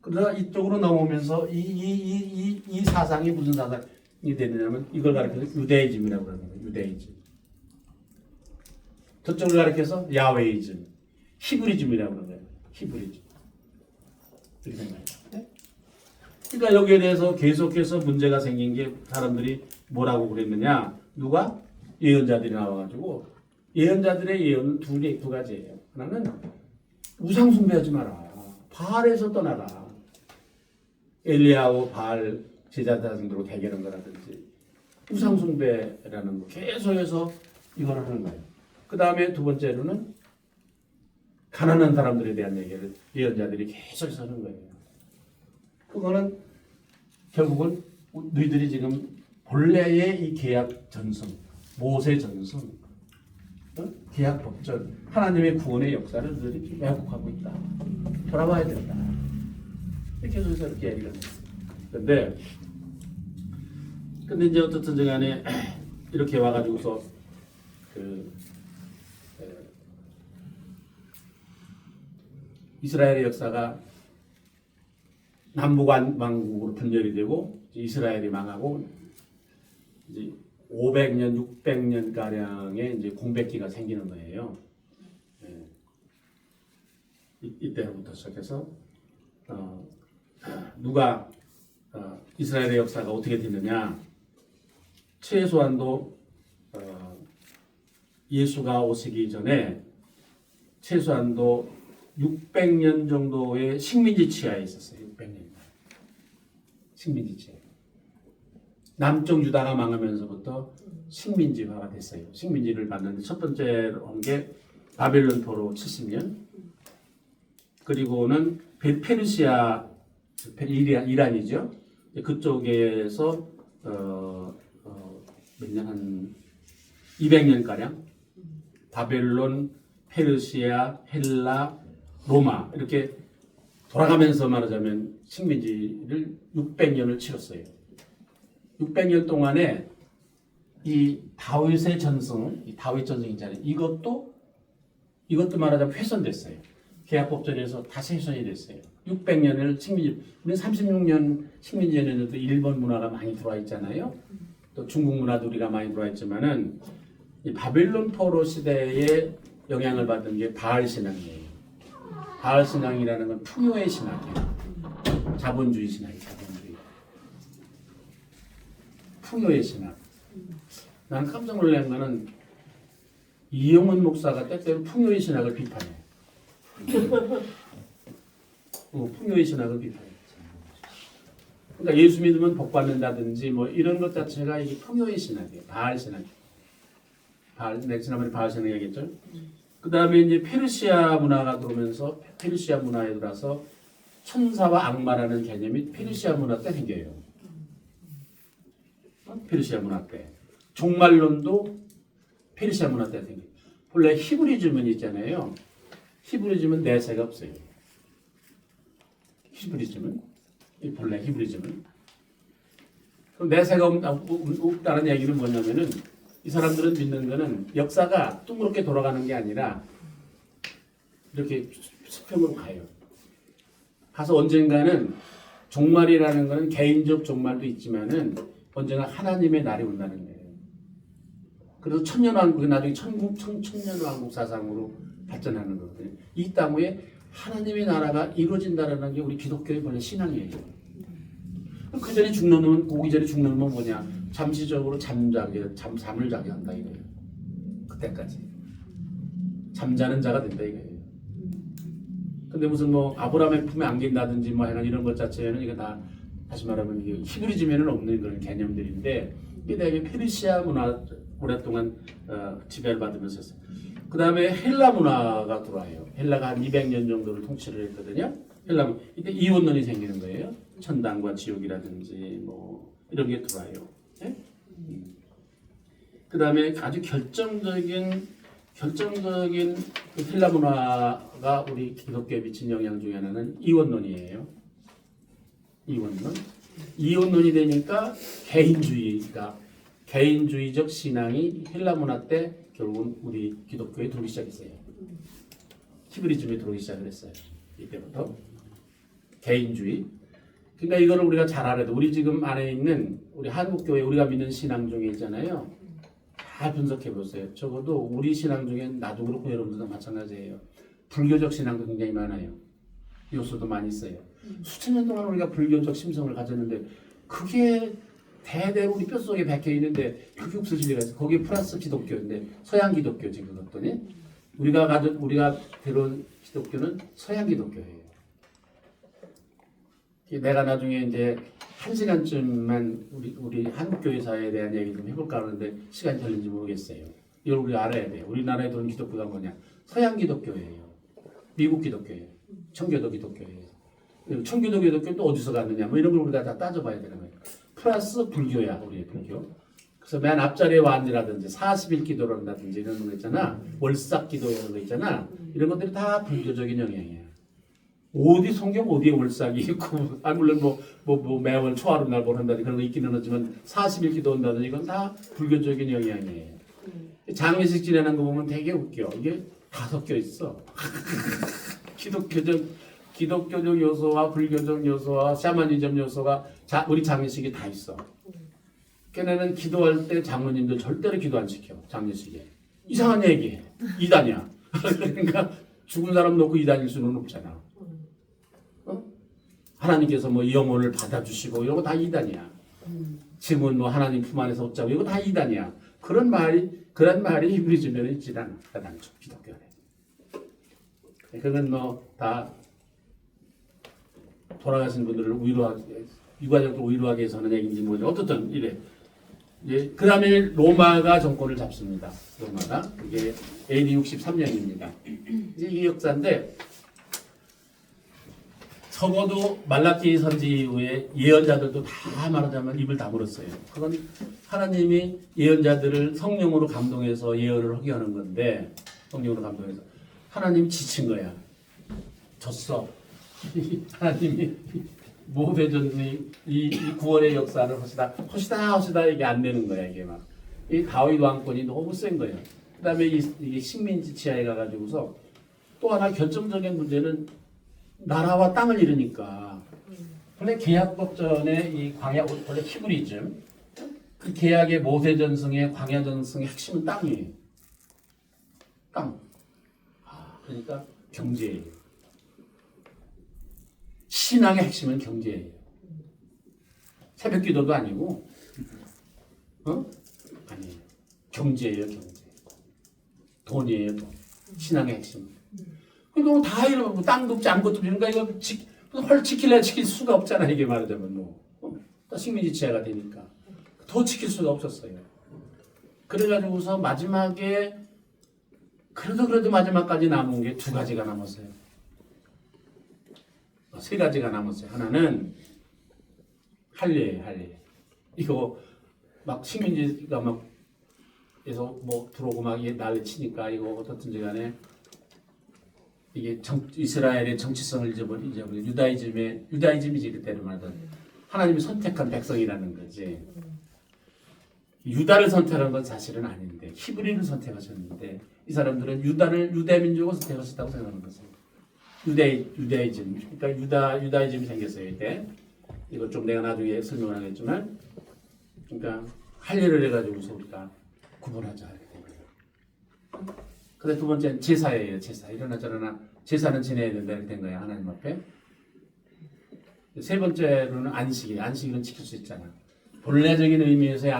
그러다 이쪽으로 넘어오면서 이 사상이 무슨 사상이 되느냐면 이걸 가리켜서 유대이즘이라고 하는 거예요. 유대이즘. 저쪽을 가리켜서 야훼이즘, 히브리즘이라고 하는 거예요. 히브리즘. 이렇게 생각해요. 네? 그러니까 여기에 대해서 계속해서 문제가 생긴 게 사람들이 뭐라고 그랬느냐? 누가? 예언자들이 나와가지고 예언자들의 예언은 두 가지예요. 하나는 우상 숭배하지 마라. 바알에서 떠나라. 엘리야하고 바알 제자들하고 대결한 거라든지 우상 숭배라는 거 계속해서 이걸 하는 거예요. 그 다음에 두 번째로는 가난한 사람들에 대한 얘기를 예언자들이 계속해서 하는 거예요. 그거는 결국은 너희들이 지금 본래의 이 계약 전승, 모세 전승, 계약 법전, 하나님의 구원의 역사를 너희들이 왜곡하고 있다. 돌아봐야 된다. 이렇게 해서 이렇게 얘기를 했어요. 근데 이제 어떻든 간에 이렇게 와가지고서 이스라엘의 역사가 남북왕국으로 분열이 되고 이스라엘이 망하고 이제 500년, 600년 가량의 이제 공백기가 생기는 거예요. 이때부터 시작해서 누가 이스라엘의 역사가 어떻게 됐느냐? 최소한도 예수가 오시기 전에 최소한도 600년 정도의 식민지 치하에 있었어요. 600년. 식민지 치하. 남쪽 유다가 망하면서부터 식민지화가 됐어요. 식민지를 받는데 첫 번째로 한 게 바벨론 포로 70년. 그리고는 페르시아, 이란이죠. 그쪽에서 몇 년 한 200년 가량 바벨론, 페르시아, 헬라, 로마 이렇게 돌아가면서 말하자면 식민지를 600년을 치렀어요. 600년 동안에 이 다윗의 전승, 이 다윗 전승 있잖아요. 이것도 말하자면 훼손됐어요. 계약법전에서 다시 훼손이 됐어요. 600년을 식민지, 우리 36년 식민지에는 일본 문화가 많이 들어와 있잖아요. 또 중국 문화도 우리가 많이 들어와 있지만은 이 바벨론 포로 시대에 영향을 받은 게 바알 신앙이에요. 바알 신앙이라는 건 풍요의 신앙이에요. 자본주의 신앙이에요. 자본주의. 풍요의 신앙. 나는 깜짝 놀란 거는 이용훈 목사가 때때로 풍요의 신학을 비판해. 풍요의 신학을 비판해. 그러니까 예수 믿으면 복 받는다든지 뭐 이런 것 자체가 이게 풍요의 신학이에요. 바알 신학. 지난번에 바알 신학 얘기했죠. 그 다음에 이제 페르시아 문화가 들어오면서 페르시아 문화에 들어서 천사와 악마라는 개념이 페르시아 문화 때 생겨요. 페르시아 문화 때. 종말론도 페르시아 문화 때 생겨요. 본래 히브리즘은 있잖아요. 히브리즘은 내세가 없어요. 본래 히브리즘은. 그럼 내세가 없다는 얘기는 뭐냐면은 이 사람들은 믿는 거는 역사가 둥그렇게 돌아가는 게 아니라 이렇게 수평으로 가요. 가서 언젠가는 종말이라는 것은 개인적 종말도 있지만은 언젠가 하나님의 날이 온다는 거예요. 그래서 천년왕국이 나중에 천년왕국 사상으로 발전하는 거거든요. 이 땅 위에 하나님의 나라가 이루어진다는 게 우리 기독교의 본래 신앙이에요. 그 전에 죽는 놈은 오기 전에 죽는 놈은 뭐냐? 잠시적으로 잠을 자게 한다 이거예요. 그때까지 잠자는 자가 된다 이거예요. 근데 무슨 뭐 아브라함의 품에 안긴다든지 뭐 이런 것 자체는 이거 다 다시 말하면 이게 히브리즘에는 없는 그런 개념들인데 이게 되게 페르시아 문화 오랫동안 지배를 받으면서 했어요. 그 다음에 헬라 문화가 들어와요. 헬라가 한 200년 정도를 통치를 했거든요. 헬라 이때 이원론이 생기는 거예요. 천당과 지옥이라든지 뭐 이런 게 들어와요. 네? 그 다음에 아주 결정적인 그 헬라 문화가 우리 기독교에 미친 영향 중에 하나는 이원론이에요. 이원론이 되니까 개인주의적 신앙이 헬라 문화 때 결국은 우리 기독교에 들어오기 시작했어요. 히브리즘에 들어오기 시작을 했어요. 이때부터 개인주의. 그러니까 이거를 우리가 잘 알아야 돼. 우리 지금 안에 있는 우리 한국교회 우리가 믿는 신앙 중에 있잖아요. 잘 분석해 보세요. 적어도 우리 신앙 중에 나도 그렇고 여러분들도 마찬가지예요. 불교적 신앙도 굉장히 많아요. 요소도 많이 있어요. 수천 년 동안 우리가 불교적 심성을 가졌는데 그게 대대로 우리 뼛속에 박혀 있는데 그게 없어질 리가 있어. 거기에 플러스 기독교인데 서양 기독교지 그것더니 우리가 들어온 기독교는 서양 기독교예요. 내가 나중에 이제 1시간쯤만 우리 한국교회사에 대한 얘기 좀 해볼까 하는데 시간이 걸린지 모르겠어요. 이걸 우리 알아야 돼요. 우리나라에 들어온 기독교가 뭐냐? 서양 기독교예요. 미국 기독교예요. 청교도 기독교예요. 청교도 기독교는 또 어디서 갔느냐? 뭐 이런 걸 우리가 다 따져봐야 되는 거예요. 플러스 불교야, 우리의 불교. 그래서 맨 앞자리에 완이라든지 40일 기도라든지 이런 거 있잖아. 월삭 기도 이런 거 있잖아. 이런 것들이 다 불교적인 영향이야. 어디 성경 어디에 월삭이 있고, 물론 뭐 매월 초하루 날 보낸다든지 그런 거 있기는 하지만 40일 기도한다든지 이건 다 불교적인 영향이에요. 장례식 지내는 거 보면 되게 웃겨. 이게 다 섞여 있어. 기독교적 요소와 불교적 요소와 샤머니즘 요소가 우리 장례식이 다 있어. 걔네는 기도할 때 장로님들 절대로 기도 안 시켜. 장례식에. 이상한 얘기해. 이단이야. 그러니까 죽은 사람 놓고 이단일 수는 없잖아. 하나님께서 뭐 영혼을 받아주시고 이런 거 다 이단이야. 짐은 뭐 하나님 품 안에서 얻자고 이거 다 이단이야. 그런 말이 히브리즘에는 있지 않아. 기독교 안에. 그건 뭐 다 돌아가신 분들을 유가족들 위로하기 위해서 하는 얘기인지 뭐죠. 어떻든 이래. 그 다음에 로마가 정권을 잡습니다. 로마가. 그게 AD 63년입니다. 이제 이 역사인데 적어도 말라기 선지 이후에 예언자들도 다 말하자면 입을 다물었어요. 그건 하나님이 예언자들을 성령으로 감동해서 예언을 하게 하는 건데 성령으로 감동해서 하나님이 지친 거야. 졌어. 하나님이 모세전이 이 구원의 역사를 허시다 이게 안 되는 거야. 이게 막 이 다윗 왕권이 너무 센 거예요. 그다음에 이게 식민지 치하에 가가지고서 또 하나 결정적인 문제는 나라와 땅을 잃으니까 원래 계약법 전에 이 광야 원래 히브리즘 그 계약의 모세 전승의 광야 전승의 핵심은 땅이에요. 땅. 그러니까 경제예요. 신앙의 핵심은 경제예요. 새벽기도도 아니고, 아니에요. 경제예요, 경제. 돈이에요, 돈. 신앙의 핵심. 그러니까 다 이러고 땅도 없지 아무것도 없지. 그러니까 이거 헐 지킬래 지킬 수가 없잖아 이게 말하자면 뭐. 다 식민지 치하가 되니까 더 지킬 수가 없었어요. 그래가지고서 마지막에 그래도 마지막까지 남은 게 두 가지가 남았어요. 세 가지가 남았어요. 하나는 할례예요, 할례. 이거 막 식민지가 막 해서 뭐 들어오고 막 난리 치니까 이거 어떻든지 간에 이게 이스라엘의 정치성을 잊어버린 유다이즘이지 그때는 말하던 하나님이 선택한 백성이라는 거지. 유다를 선택한 건 사실은 아닌데 히브리를 선택하셨는데 이 사람들은 유대 민족을 선택하셨다고 생각하는 거죠. 유다이즘 그러니까 유다이즘이 생겼어요 이때. 이거 좀 내가 나중에 설명을 하겠지만 그러니까 할례를 해가지고서 우리가 구분하자 이렇게 된 거예요. 근데 두 번째는 제사예요. 제사. 이러나 저러나 제사는 지내야 된다 이렇게 된 거예요. 하나님 앞에. 세 번째로는 안식일. 안식일은 지킬 수 있잖아. 본래적인 의미에서의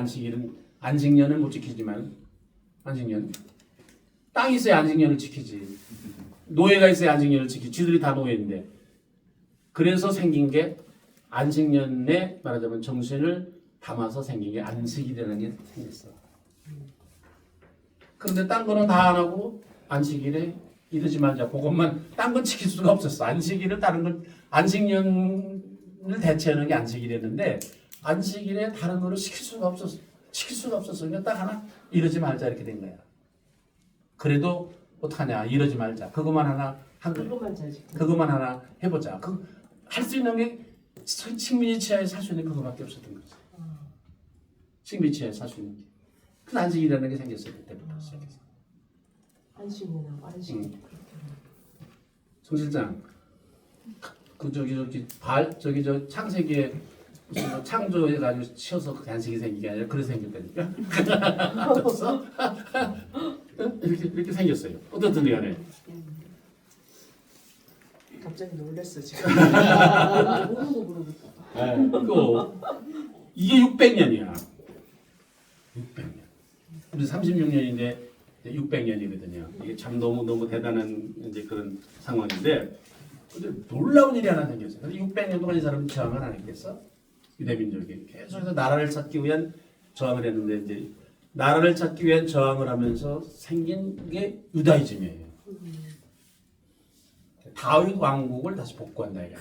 안식년은 못 지키지만 안식년. 땅이 있어야 안식년을 지키지. 노예가 있어야 안식년을 지키지. 쥐들이 다 노예인데. 그래서 생긴 게 안식년에 말하자면 정신을 담아서 생긴 게 안식일이라는 게 생겼어. 그런데 딴 거는 다 안 하고 안식일에 이러지 말자. 그것만 딴 건 지킬 수가 없었어. 안식일을 다른 걸 안식년을 대체하는 게 안식일이었는데 안식일에 다른 거를 시킬 수가 없었어. 시킬 수가 없었어. 그러니까 딱 하나 이러지 말자 이렇게 된 거야. 그래도 어떡하냐 이러지 말자. 그것만 하나 한 거야. 그것만 하나 해보자. 그 할 수 있는 게 식민지 치하에 살 수 있는 그거밖에 없었던 거지. 식민지 치하에 살 수 있는 게. 그 안식이라는 게 생겼어요. 그때부터 시작해서. 안식이나 안식. 송 실장, 그 저기 저 창세기에 무슨 뭐 창조해가지고 치어서 그 안식이 생긴 게 아니라 그래서 생겼다니까. 알았어? 이렇게 생겼어요. 어떻든 간에. 갑자기 놀랐어 지금. 모르고 물어볼까. 또 이게 600년이야. 600년. 우리 36년인데 600년이거든요. 이게 참 너무 대단한 이제 그런 상황인데, 근데 놀라운 일이 하나 생겼어요. 근데 600년 동안 이 사람은 저항을 안 했겠어? 유대민족이 계속해서 나라를 찾기 위한 저항을 했는데 이제 나라를 찾기 위한 저항을 하면서 생긴 게 유다이즘이에요. 다윗 왕국을 다시 복구한다 이거야.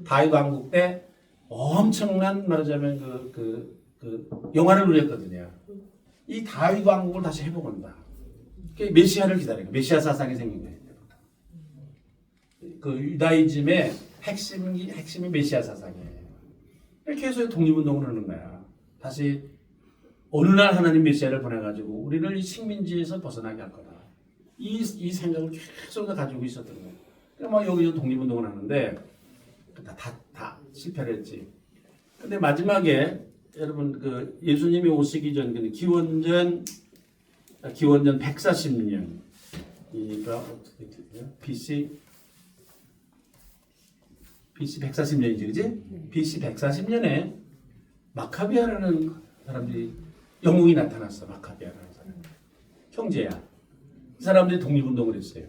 다윗 왕국 때 엄청난 말하자면 그 영화를 누렸거든요. 이 다윗 왕국을 다시 회복한다. 메시아를 기다려요. 메시아 사상이 생긴 거예요. 그 유다이즘의 핵심이 메시아 사상이에요. 이렇게 해서 독립운동을 하는 거야. 다시 어느 날 하나님 메시아를 보내가지고 우리를 이 식민지에서 벗어나게 할 거다. 이 생각을 계속 가지고 있었던 거예요. 그러니까 막 여기서 독립운동을 하는데 다 실패를 했지. 근데 마지막에 여러분 그 예수님이 오시기 전 기원전 140년 이니까 어떻게 돼요? BC 140년이지, 그지? BC 140년에 마카비아라는 사람들이 영웅이 나타났어. 마카비아라는 사람. 형제야. 이 사람들이 독립운동을 했어요.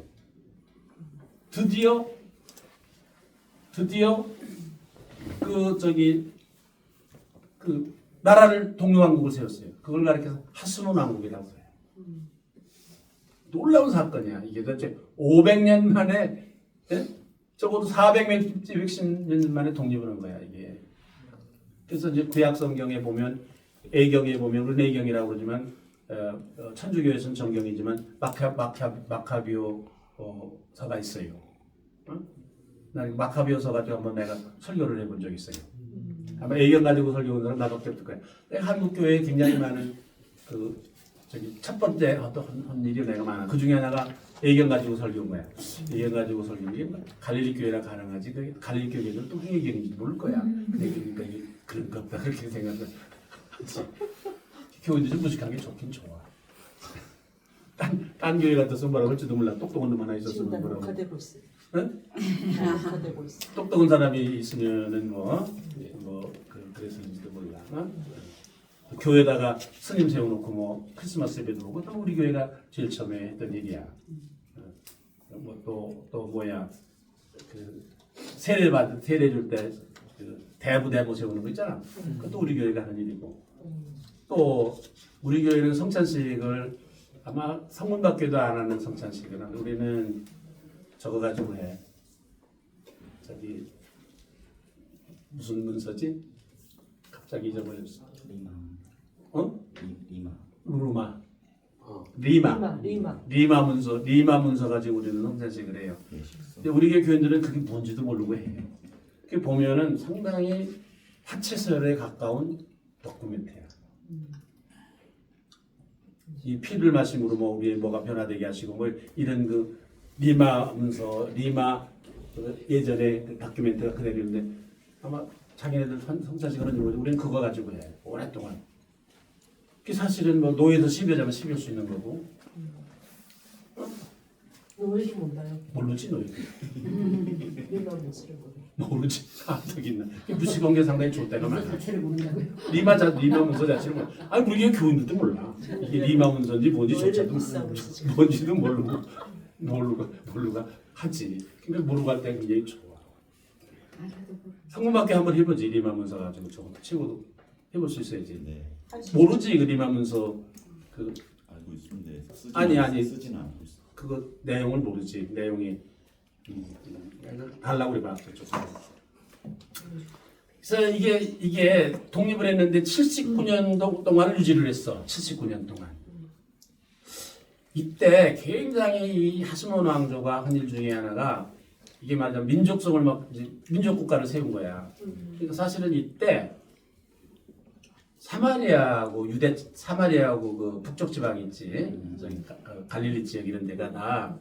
드디어 그 나라를 독립왕국을 세웠어요. 그걸 가리켜서 하스몬 왕국이라고 해요. 놀라운 사건이야. 이게 도대체 500년 만에, 예? 적어도 400년, 110년 만에 독립을 한 거야, 이게. 그래서 이제 구약 성경에 보면, A경에 보면, 르네경이라고 그러지만, 천주교에서는 정경이지만, 마카비오서가 있어요. 난 마카비오서 가지고 한번 내가 설교를 해본 적이 있어요. 아마 A경 가지고 설교한 사람 나밖에 없을 거야. 한국 교회에 굉장히 많은 첫 번째 한 일이 내가 많아. 그 중에 하나가 A경 가지고 설교한 거야. A경 가지고 설교한 게 갈릴리 교회라 가능하지. 그 갈릴리 교회는 또 A경인지 모를 거야. 그러니까 이게 그런 거 없다 그렇게 생각을 하지. 교회도 좀 무식한 게 좋긴 좋아. 딴 교회 같아서 뭐라고 할지도 몰라. 똑똑한 놈 하나 있었으면 뭐라고. 녹화되고 있어. 응? 녹화되고 있어. 똑똑한 사람이 있으면은 그랬을지도 몰라. 교회에다가 스님 세워놓고 뭐 크리스마스 예배도 보고 또 우리 교회가 제일 처음에 했던 일이야. 또 뭐야 그 세례 줄 때 대부 세우는 거 있잖아. 그것도 우리 교회가 하는 일이고. 또 우리 교회는 성찬식을 아마 성문밖에도 안 하는 성찬식을 하는데 우리는 저거 가지고 해. 저기 무슨 문서지? 갑자기 잊어버렸어. 루마. 리마 문서 가지고 우리는 성찬식을 해요. 근데 우리 교회들은 그게 뭔지도 모르고 해요. 그 보면은 상당히 화채설에 가까운 도큐멘트야. 이 피를 마심으로 뭐 우리의 뭐가 변화되게 하시고 뭐 이런 그 리마 문서, 예전에 그 다큐멘터리가 그대로 있는데 아마 자기네들 성찬식 하는 줄 우리는 그거 가지고 해. 오랫동안. 그 사실은 뭐 노예도 10여자면 10일 수 있는 거고. 노예도 몰라요. 모르지 노예. 리마 문서를 모르지. 저기 있나. 무식한 게 상당히 좋을 때가 많아. 자체를 모른다고요? 리마 문서 자체를 몰라. 아니 우리 교인들도 몰라. 이게 리마 문서인지 뭔지조차도 뭔지도 모르고 하지. 그러니까 모르고 할 때 굉장히 좋아. 성문밖에 한번 해보지. 리마문서 가지고 저것도 치고도 해볼 수 있어야지. 네. 모르지 그 리마문서 그 알고 있는데 아니. 쓰지는 않고 있어. 그거 내용을 모르지. 내용이 달라고 그래봐. 그래서 이게 독립을 했는데 79년 동안을 유지를 했어. 79년 동안. 이때 굉장히 이 하스몬 왕조가 한 일 중에 하나가 이게 말하자면 민족성을 막 민족 국가를 세운 거야. 그러니까 사실은 이때 사마리아하고 그 북쪽 지방 있지. 저기 갈릴리 지역 이런 데가 다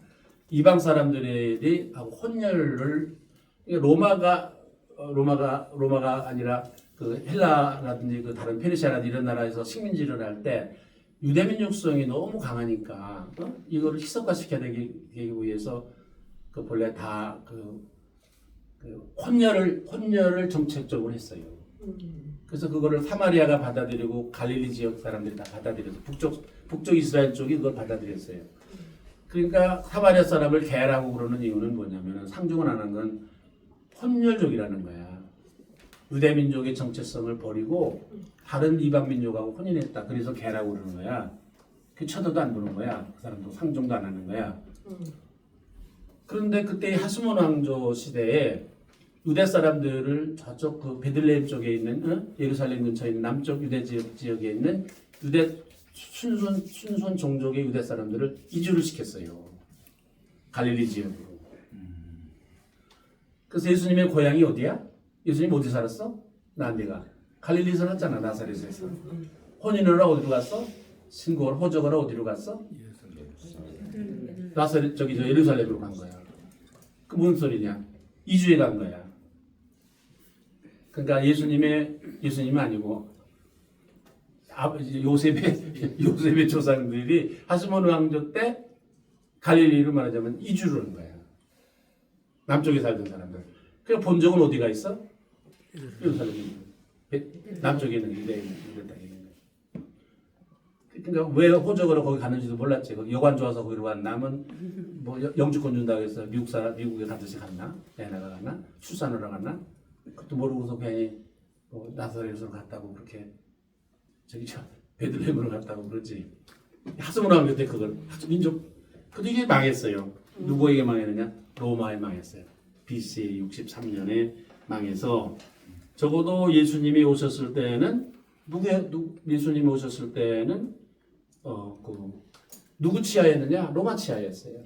이방 사람들이 하고 혼혈을 로마가 아니라 그 헬라라든지 그 다른 페르시아라든지 이런 나라에서 식민지를 할 때 유대민족성이 너무 강하니까 이거를 희석화시켜야 되기 위해서 그 본래 다 그 혼혈을 정책적으로 했어요. 그래서 그거를 사마리아가 받아들이고 갈릴리 지역 사람들이 다 받아들여서 북쪽 이스라엘 쪽이 그걸 받아들였어요. 그러니까 사마리아 사람을 개라고 그러는 이유는 뭐냐면 상종을 안 한 건 혼혈족이라는 거야. 유대민족의 정체성을 버리고 다른 이방 민족하고 혼인했다. 그래서 개라고 그러는 거야. 그 쳐도도 안 보는 거야. 그 사람도 상종도 안 하는 거야. 그런데 그때 하스몬 왕조 시대에 유대 사람들을 저쪽 그 베들레헴 쪽에 있는 예루살렘 근처에 있는 남쪽 유대 지역에 있는 유대 순손 종족의 유대 사람들을 이주를 시켰어요. 갈릴리 지역으로. 그래서 예수님의 고향이 어디야? 예수님 어디 살았어? 난데가 갈릴리 살았잖아. 나사렛에서. 혼인을 하러 어디로 갔어? 신고를 호적을 어디로 갔어? 나사렛 저 예루살렘으로 간 거야. 그 무슨 소리냐? 이주에 간 거야. 그러니까 예수님이 아니고 요셉의 조상들이 하스몬 왕조 때 갈릴리로 말하자면 이주를 한 거야. 남쪽에 살던 사람들. 그 본적은 어디가 있어? 예루살렘. 남쪽에 있는 유대 땅에 있는 거야. 그러니까 왜 호적으로 거기 가는지도 몰랐지. 거기 여관 좋아서 거기로 갔나면 뭐 영주권 준다고 해서 미국에 가듯이 갔나? 애나가 갔나? 출산하러 갔나? 그것도 모르고서 그냥 뭐 나사렛으로 갔다고 그렇게 베들레헴으로 갔다고 그러지. 하스몬 왕조 때 그걸 민족 그도 이게 망했어요. 누구에게 망했느냐? 로마에 망했어요. BC 63년에 망해서 적어도 예수님이 오셨을 때는 예수님이 오셨을 때는 누구 치하였느냐? 로마 치하였어요.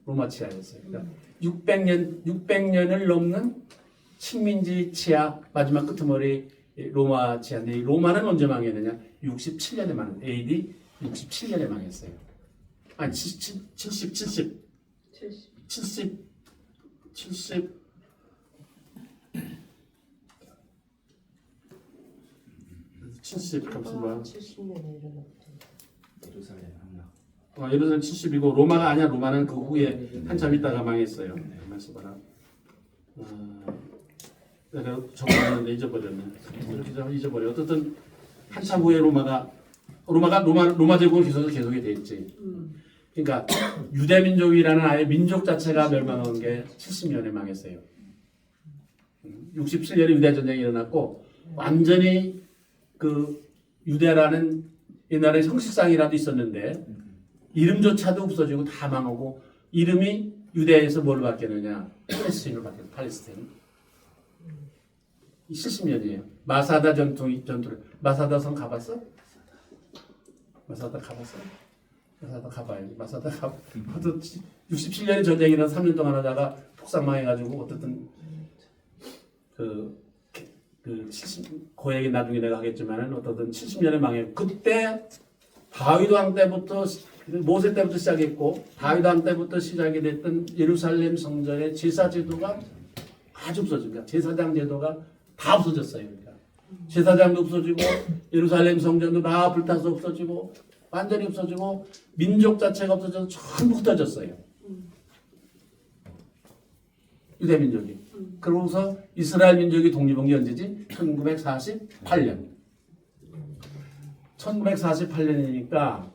로마 치하였어요. 그러니까 600년을 넘는 식민지 치하 마지막 끄트머리 로마 치하인데 로마는 언제 망했느냐? 67년에 망했어요. AD 67년에 망했어요. 아니 70 잠시만. 70년에 일어났던 예루살렘 함락. 예루살렘 70이고 로마가 아니야. 로마는 그 후에 한참 있다가 망했어요. 가만 있어봐라. 내가 적어놨는데 잊어버렸네. 잊어버려. 어쨌든 한참 후에 로마 제국은 계속이 됐지. 그러니까 유대민족이라는 아예 민족 자체가 멸망한 게 70년에 망했어요. 67년에 유대전쟁이 일어났고 완전히 그 유대라는 옛날에 형식상이라도 있었는데 이름조차도 없어지고 다 망하고 이름이 유대에서 뭘 바뀌었느냐? 팔레스틴으로 바뀌었어요. 팔레스틴. 70년이에요. 마사다 전투를 마사다 성 가봤어? 마사다 가봤어? 마사다 가봐야지. 마사다 가. 67년에 전쟁이 일어나 3년 동안 하다가 폭삭망해가지고 어떻든 그 얘기 나중에 내가 하겠지만은 어떻든 70년에 망해. 그때 다윗 왕 때부터 모세 때부터 시작했고 다윗 왕 때부터 시작이 됐던 예루살렘 성전의 제사 제도가 아주 없어집니다. 제사장 제도가 다 없어졌어요. 그러니까 제사장도 없어지고 예루살렘 성전도 다 불타서 없어지고 완전히 없어지고 민족 자체가 없어져서 전부 흩어졌어요. 유대민족이. 그러고서 이스라엘 민족이 독립한 게 언제지? 1948년. 1948년이니까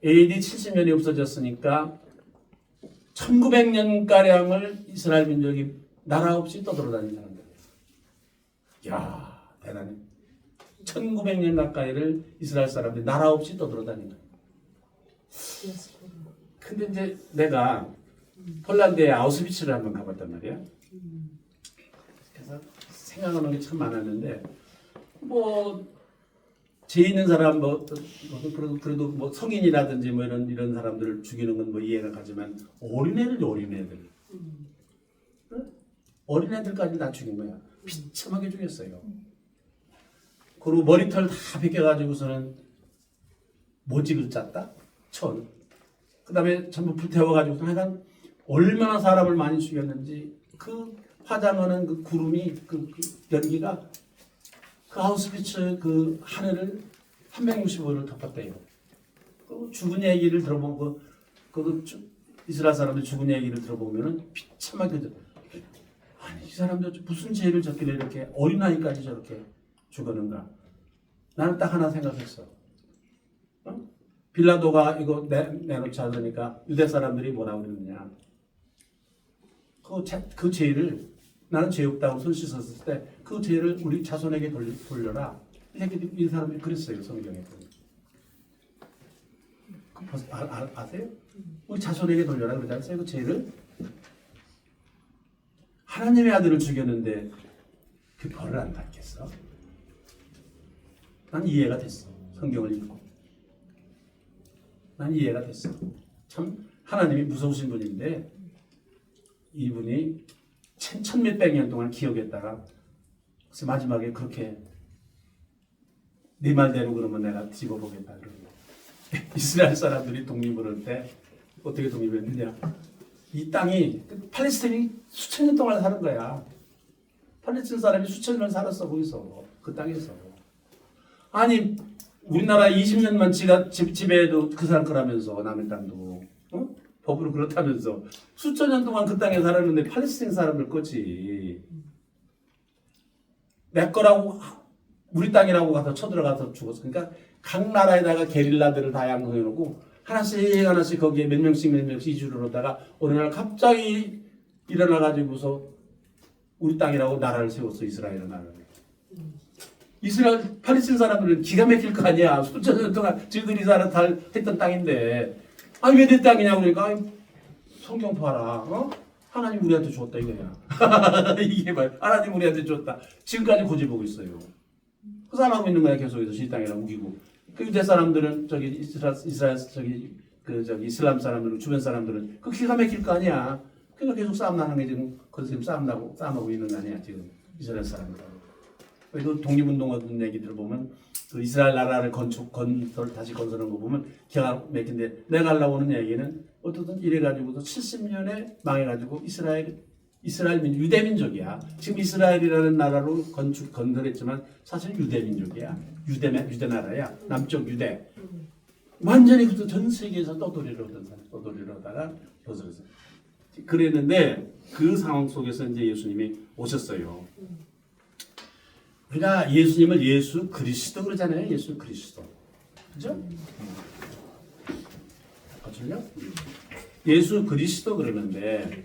AD 70년이 없어졌으니까 1900년가량을 이스라엘 민족이 나라 없이 떠돌아다니는 사람들. 야, 대단해. 1900년 가까이를 이스라엘 사람들이 나라 없이 떠돌아다니는 거예요. 디아스포라. 근데 이제 내가 폴란드의 아우슈비츠를 한번 가봤단 말이야. 그래서 생각하는 게 참 많았는데 뭐 죄 있는 사람 그래도 뭐 성인이라든지 뭐 이런 사람들을 죽이는 건 뭐 이해가 가지만 어린애들 어린애들까지 다 죽인 거야. 비참하게 죽였어요. 그리고 머리털 다 벗겨가지고서는 모직을 짰다. 천. 그다음에 전부 불태워가지고 하여간 얼마나 사람을 많이 죽였는지 그 화장하는 그 구름이 그 연기가 그 아우슈비츠 그 하늘을 365일을 덮었대요. 그 죽은 얘기를 들어보고 그 이스라엘 사람들 죽은 얘기를 들어보면은 비참하게 아니 이 사람들 무슨 죄를 졌길래 이렇게 어린아이까지 저렇게 죽었는가? 나는 딱 하나 생각했어. 빌라도가 이거 내놓지 않으니까 유대 사람들이 뭐라고 그랬느냐? 그 죄를 나는 죄 없다고 손 씻었을 때 그 죄를 우리 자손에게 돌려라. 이 사람들이 그랬어요 성경에. 아세요? 우리 자손에게 돌려라 그러지 않았어요? 그 죄를 하나님의 아들을 죽였는데 그 벌을 안 받겠어? 난 이해가 됐어. 성경을 읽고. 난 이해가 됐어. 참 하나님이 무서우신 분인데 이분이 천몇백 년 동안 기억했다가 그래서 마지막에 그렇게 네 말대로 그러면 내가 뒤집어보겠다 그러고 이스라엘 사람들이 독립을 할 때 어떻게 독립했느냐? 이 땅이 팔레스타인이 수천 년 동안 사는 거야. 팔레스타인 사람이 수천 년 살았어 거기서 그 땅에서. 아니 우리나라 20년만 지배해도 그 사람 거라면서 남의 땅도 법으로 그렇다면서 수천 년 동안 그 땅에 살았는데 팔레스타인 사람들 거지. 내 거라고 우리 땅이라고 가서 쳐들어가서 죽었어. 그러니까 각 나라에다가 게릴라들을 다 양성해놓고 하나씩 거기에 몇 명씩 이주를 하다가 어느 날 갑자기 일어나가지고서 우리 땅이라고 나라를 세웠어. 이스라엘의 나라를. 이스라엘 팔레스타인 사람들은 기가 막힐 거 아니야. 수천 년 동안 지들이 했던 땅인데 아니 왜 내 땅이냐고 그러니까 성경 봐라. 하나님 우리한테 줬다 이거야. 이게 말 하나님 우리한테 줬다. 지금까지 고집하고 있어요. 흑산하고 있는 거야 계속해서 이 땅이랑 우기고. 그 유대 사람들은 저기 이스라엘 이슬람 사람들은 주변 사람들은 그 기가 막힐 거 아니야. 그러니까 계속 싸움 나는 게 지금 지금 싸움하고 있는 거 아니야 지금 이스라엘 사람들. 그 독립운동하던 얘기들 보면 그 이스라엘 나라를 다시 건설한 거 보면 기가 막힌데 내가 하려고 하는 얘기는 어떻든 이래가지고도 70년에 망해가지고 유대민족이야. 지금 이스라엘이라는 나라로 건설했지만 사실 유대민족이야. 유대 나라야. 남쪽 유대. 완전히 전 세계에서 떠돌이러다가 벗어졌어. 그랬는데 그 상황 속에서 이제 예수님이 오셨어요. 우리가 예수님을 예수 그리스도 그러잖아요. 예수 그리스도. 그죠? 맞죠? 예수 그리스도 그러는데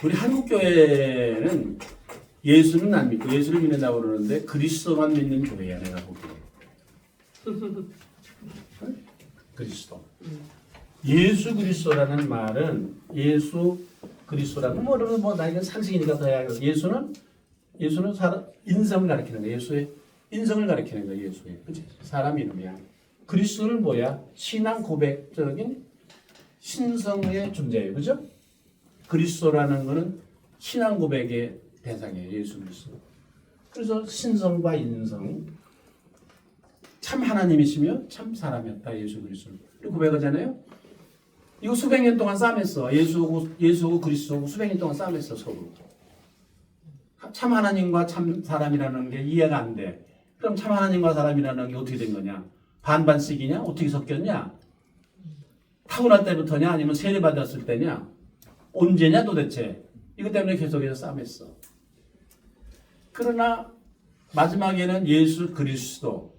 우리 한국 교회는 예수는 안 믿고 예수를 믿는다고 그러는데 그리스도만 믿는 교회야 내가 보기에. 그리스도. 예수 그리스도라는 말은 예수 그리스도라는 뭐 나 이건 상식이니까 더 해야 예수는 인성을 가리키는 거야. 예수의 인성을 가리키는 거야. 예수의 그치? 사람 이름이야. 그리스도는 뭐야? 신앙 고백적인 신성의 존재예요. 그죠? 그리스도라는 거는 신앙 고백의 대상이에요. 예수 그리스도. 그래서 신성과 인성 참 하나님이시며 참 사람이었다. 예수 그리스도. 고백하잖아요. 이거 수백 년 동안 싸움했어. 예수하고 그리스도하고 수백 년 동안 싸움했어. 서로. 참 하나님과 참 사람이라는 게 이해가 안 돼. 그럼 참 하나님과 사람이라는 게 어떻게 된 거냐? 반반씩이냐? 어떻게 섞였냐? 타고날 때부터냐? 아니면 세례받았을 때냐? 언제냐 도대체? 이것 때문에 계속해서 싸움했어. 그러나 마지막에는 예수 그리스도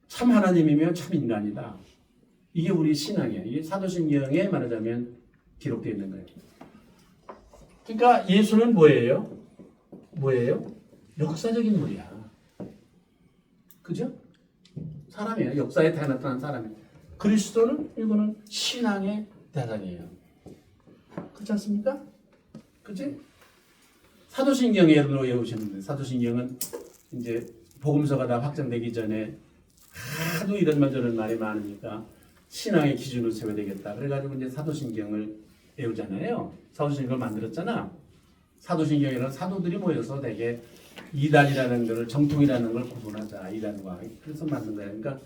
참 하나님이며 참 인간이다. 이게 우리 신앙이에요. 이게 사도신경에 말하자면 기록되어 있는 거예요. 그러니까 예수는 뭐예요? 역사적인 인물이야. 그죠? 사람이에요. 역사에 나타난 사람이에요. 그리스도는 이거는 신앙의 대상이에요. 그렇지 않습니까? 그치? 사도신경에 여러분 외우시는데 사도신경은 이제 복음서가 다 확정되기 전에 하도 이런 말 저런 말이 많으니까 신앙의 기준을 세워야 되겠다. 그래가지고 이제 사도신경을 외우잖아요. 사도신경을 만들었잖아. 사도신경에는 사도들이 모여서 되게 이단이라는 것을 정통이라는 걸 구분하자. 이단과. 그래서 만든 거예요. 그러니까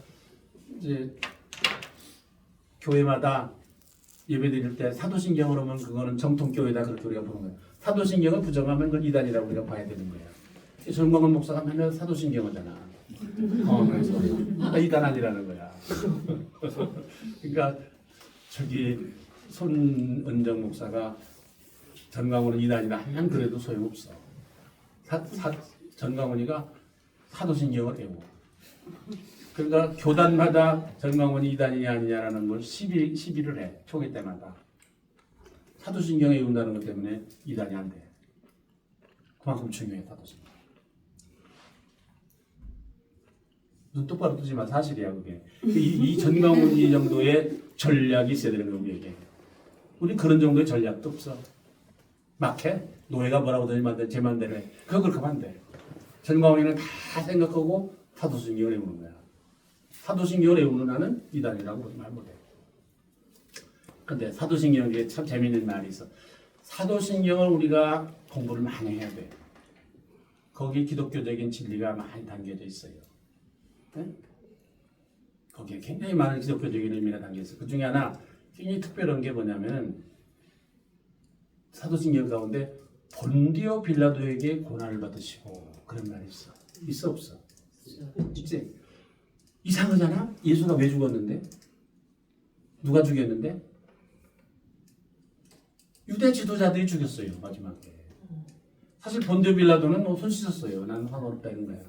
이제 교회마다 예배 드릴 때 사도신경으로 오면 그거는 정통교회다 그렇게 우리가 보는 거예요. 사도신경을 부정하면 그건 이단이라고 우리가 봐야 되는 거예요. 정광훈 목사가 맨날 사도신경이잖아. 그래서 이단 아니라는 거야. 그러니까 저기 손은정 목사가 전광훈은 이단이다 하면 그래도 소용없어. 전광훈이가 사도신경을 외워. 그러니까 교단마다 전광훈이 이단이냐 아니냐라는 걸 시비를 해. 초기 때마다. 사도신경을 외운다는 것 때문에 이단이 안 돼. 그만큼 중요해 사도신경. 눈 똑바로 뜨지 마. 사실이야 그게. 이 전광훈 이 정도의 전략이 있어야 되는 거야 우리에게. 우리 그런 정도의 전략도 없어. 막 해. 노예가 뭐라고 하든 제 맘대로 해. 그거 그렇게 하면 안 돼. 전광훈이는 다 생각하고 사도신경을 외우는 거야. 사도신경을 외우는 나는 이단이라고 말 못해. 근데 사도신경에 참 재미있는 말이 있어. 사도신경을 우리가 공부를 많이 해야 돼. 거기 기독교적인 진리가 많이 담겨져 있어요. 네? 거기에 굉장히 많은 기독교적인 의미가 담겨 있어. 그 중에 하나 굉장히 특별한 게 뭐냐면 사도신경 가운데 본디오 빌라도에게 고난을 받으시고 그런 말이 있어. 있어 없어? 있지? 이상하잖아? 예수가 왜 죽었는데? 누가 죽였는데? 유대 지도자들이 죽였어요 마지막에. 사실 본디오 빌라도는 뭐 손 씻었어요. 나는 상관없다 이런 거야.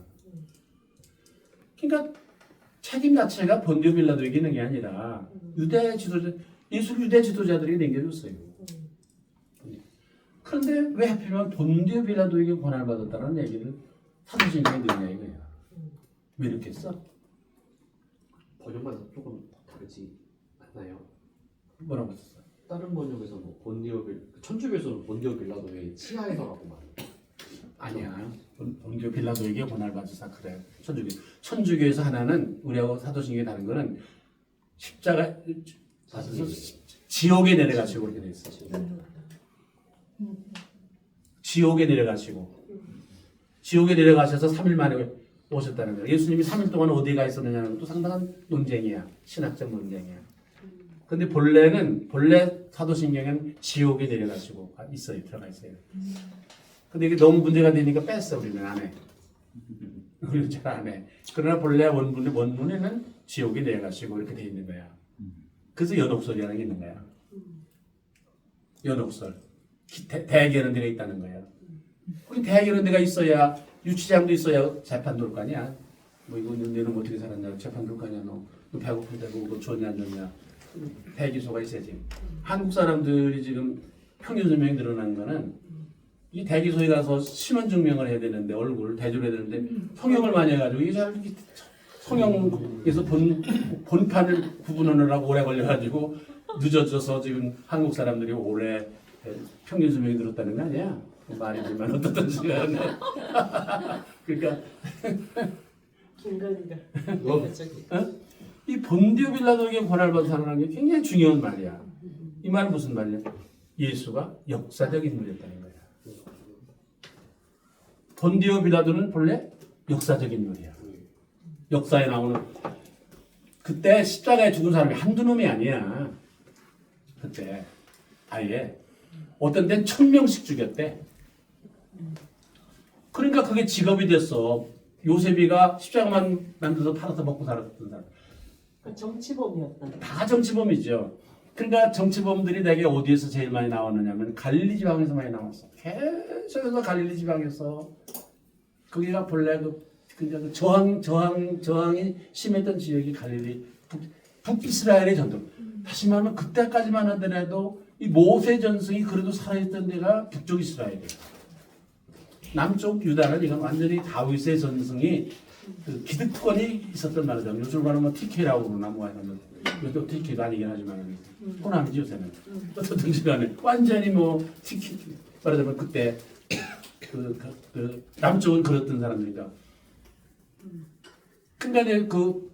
그러니까 책임 자체가 본디오 빌라도에게 있는 게 아니라 예수 유대 지도자들이 남겨줬어요. 그런데 왜 하필이면 본디오 빌라도에게 고난을 받았다는 얘기를 사도신경에 넣냐 이거야. 왜 이렇게 써? 번역마다 조금 다르지 않나요? 뭐라고 썼어? 다른 번역에서 뭐 천주교에서는 본디오 빌라도의 치하에서라고 말해요. 아니야. 본디오 빌라도에게 고난을 받으사 그래. 천주교에서 하나는 우리하고 사도신경이 다른 거는 십자가 지옥에 내려가시고 그렇게 돼 있어. 지옥에 내려가셔서 3일 만에 오셨다는 거예요. 예수님이 3일 동안 어디에 가 있었느냐는 것도 상당한 논쟁이야. 신학적 논쟁이야. 근데 본래 사도신경에는 지옥에 내려가시고 있어요. 들어가 있어요. 근데 이게 너무 문제가 되니까 뺐어. 우리는 안 해. 우리는 잘 안 해. 그러나 본래 원문에는 지옥에 내려가시고 이렇게 돼 있는 거야. 그래서 연옥설이라는 게 있는 거야. 연옥설. 대개론대가 있다는 거야. 우리 대개론대가 있어야 유치장도 있어야 재판 돌 거 아니야. 뭐 이거 너는 어떻게 살았냐 재판 돌 거 아니야. 너 배고픈데 뭐 줬냐 안 줬냐. 대기소가 있어야지. 한국 사람들이 지금 평균 수명이 늘어난 거는 이 대기소에 가서 신원 증명을 해야 되는데 얼굴을 대조를 해야 되는데 성형을 많이 해가지고 이게 잘 성형에서 본판을 구분하느라고 오래 걸려가지고 늦어져서 지금 한국 사람들이 올해 평균 수명이 늘었다는 거 아니야? 말이지만 어떻든 시간에 그러니까 김건희가 너무 갑자기. 이 본디오 빌라도에게 고난을 받은 사람이라는 게 굉장히 중요한 말이야. 이 말은 무슨 말이야? 예수가 역사적인 인물이었다는 거야. 본디오 빌라도는 본래 역사적인 인물이야. 역사에 나오는 그때 십자가에 죽은 사람이 한두 놈이 아니야. 그때 아예 어떤 데는 1000명씩 죽였대. 그러니까 그게 직업이 됐어. 요셉이가 십자가만 만들어서 팔아서 먹고 살았던 사람. 정치범이었다. 다 정치범이죠. 그러니까 정치범들이 되게 어디에서 제일 많이 나왔느냐면 갈릴리 지방에서 많이 나왔어. 계속해서 갈릴리 지방에서 거기가 본래 그 저항이 심했던 지역이 갈릴리 북이스라엘의 전통. 다시 말하면 그때까지만 하더라도 이 모세 전승이 그래도 살아있던 데가 북쪽 이스라엘이에요. 남쪽 유다는 이건 완전히 다윗의 전승이 그 기득권이 있었던 나라죠. 요즘 말하면 뭐 TK라고 그러나 뭐 하면 요즘 TK도 아니긴 하지만 호남이지 요새는. 어쨌든 간에 완전히 뭐 TK 말하자면 그때 그 남쪽은 그랬던 사람들이다. 그러니까 이제 그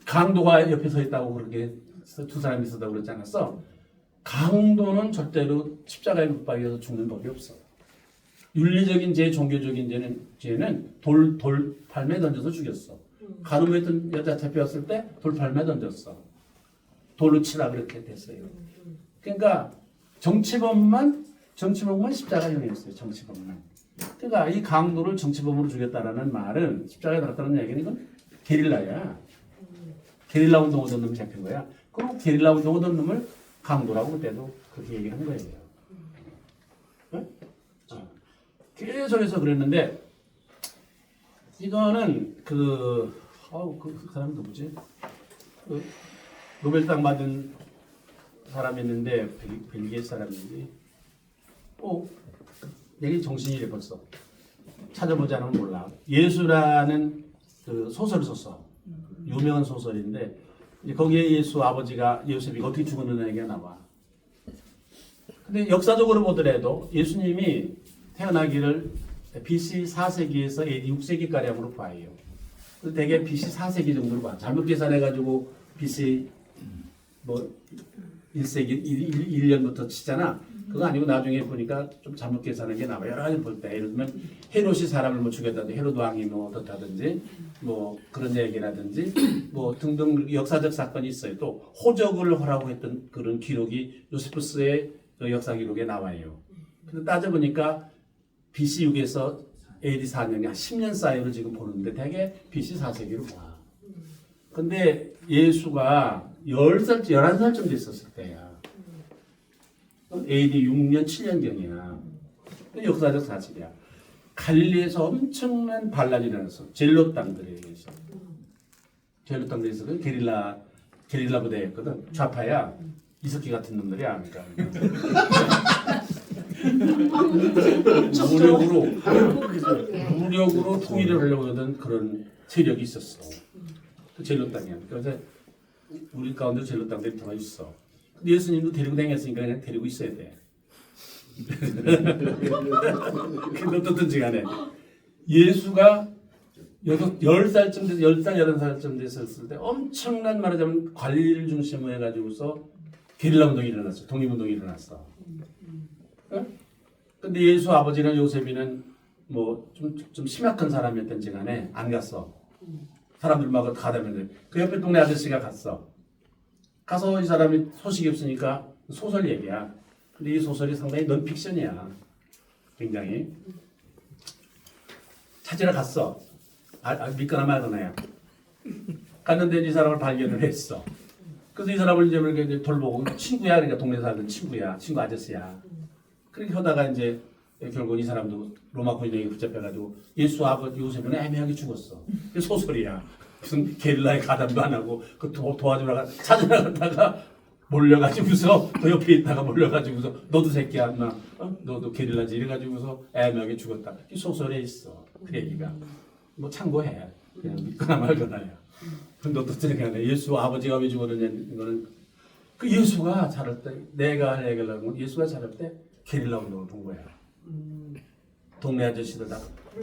강도가 옆에 서 있다고 그렇게 두 사람이 있었다고 그러지 않았어? 강도는 절대로 십자가에 못 박여서 죽는 법이 없어. 윤리적인 죄, 종교적인 죄는 돌팔매 던져서 죽였어. 간음했던 여자 잡혀왔을 때 돌팔매 던졌어. 돌로 치라 그렇게 됐어요. 그러니까 정치범만 십자가형이었어요. 정치범만. 그러니까 이 강도를 정치범으로 죽였다라는 말은 십자가에 달았다는 얘기는 이건 게릴라야. 게릴라 운동 하던 놈이 잡힌 거야. 그럼 게릴라 운동 하던 놈을 강도라고 그때도 그렇게 얘기한 거예요. 네? 계속해서 그랬는데 이거는 그 사람 누구지? 그 노벨상 받은 사람이 있는데 벨기에 사람인지 얘기 정신이 이래 벌써 찾아보지 않으면 몰라. 예수라는 그 소설을 썼어. 유명한 소설인데 이제 거기에 예수 아버지가 요셉이 어떻게 죽었느냐 얘기가 나와. 근데 역사적으로 보더라도 예수님이 태어나기를 BC 4세기에서 AD 6세기가량으로 봐요. 대개 BC 4세기 정도로 봐. 잘못 계산해가지고 BC 뭐 1세기 1년부터 치잖아. 그거 아니고 나중에 보니까 좀 잘못 계산한 게 나와요. 여러 가지 볼 때. 예를 들면 헤롯이 사람을 뭐 죽였다든지 헤롯 왕이 뭐 어떻다든지 뭐 그런 얘기라든지 뭐 등등 역사적 사건이 있어요. 또 호적을 하라고 했던 그런 기록이 요세푸스의 그 역사 기록에 나와요. 근데 따져보니까 BC 6에서 AD 4년이 한 10년 사이를 지금 보는데 대개 BC 4세기로 봐. 근데 예수가 10살, 11살쯤 됐었을 때야. AD 6년, 7년경이야. 역사적 사실이야. 갈릴리에서 엄청난 반란이 일어났어. 젤롯 땅들에 의해서. 젤롯 땅들에서 그 게릴라 부대였거든. 좌파야. 이석기 같은 놈들이야. 그러니까. 무력으로 통일을 하려고 하던 그런 세력이 있었어. 그 젤롯 땅이야. 그래서 우리 가운데 젤롯 땅들이 더 있어. 근데 예수님도 데리고 다녔으니까 그냥 데리고 있어야 돼. 근데 어떻든지 간에 예수가 10살쯤 돼서 10살, 11살쯤 됐었을 때 엄청난 말하자면 관리를 중심으로 해가지고서 게릴라 운동이 일어났어. 독립운동이 일어났어. 응? 근데 예수 아버지는 요셉이는 뭐 좀 심약한 사람이었던지 간에 안 갔어. 사람들 막 가다면 그 옆에 동네 아저씨가 갔어. 가서 이 사람이 소식이 없으니까 소설 얘기야. 근데 이 소설이 상당히 넌픽션이야. 굉장히. 찾으러 갔어. 믿거나 말거나야. 갔는데 이 사람을 발견을 했어. 그래서 이 사람을 이제 돌보고 친구야. 그러니까 동네 살던 친구야. 친구 아저씨야. 그렇게 하다가 이제 결국 이 사람도 로마 군인에게 붙잡혀가지고 예수 아버지 요셉은 애매하게 죽었어. 그 소설이야. 무슨 게릴라에 가담도 안 하고 그 도와주러 찾아나갔다가 몰려가지고서 그 옆에 있다가 몰려가지고서 너도 새끼야 인마 너도 게릴라지 이래가지고서 애매하게 죽었다. 이 소설에 있어. 그 얘기가 뭐 참고해. 그냥 믿거나 말거나야. 근데 어떻든 간에 예수 아버지가 왜 죽었느냐 이거는 그 예수가 자랄 때 내가 할 얘기를 하고 예수가 자랄 때 게릴라 운동을 본 거야. 동네 아저씨들 다.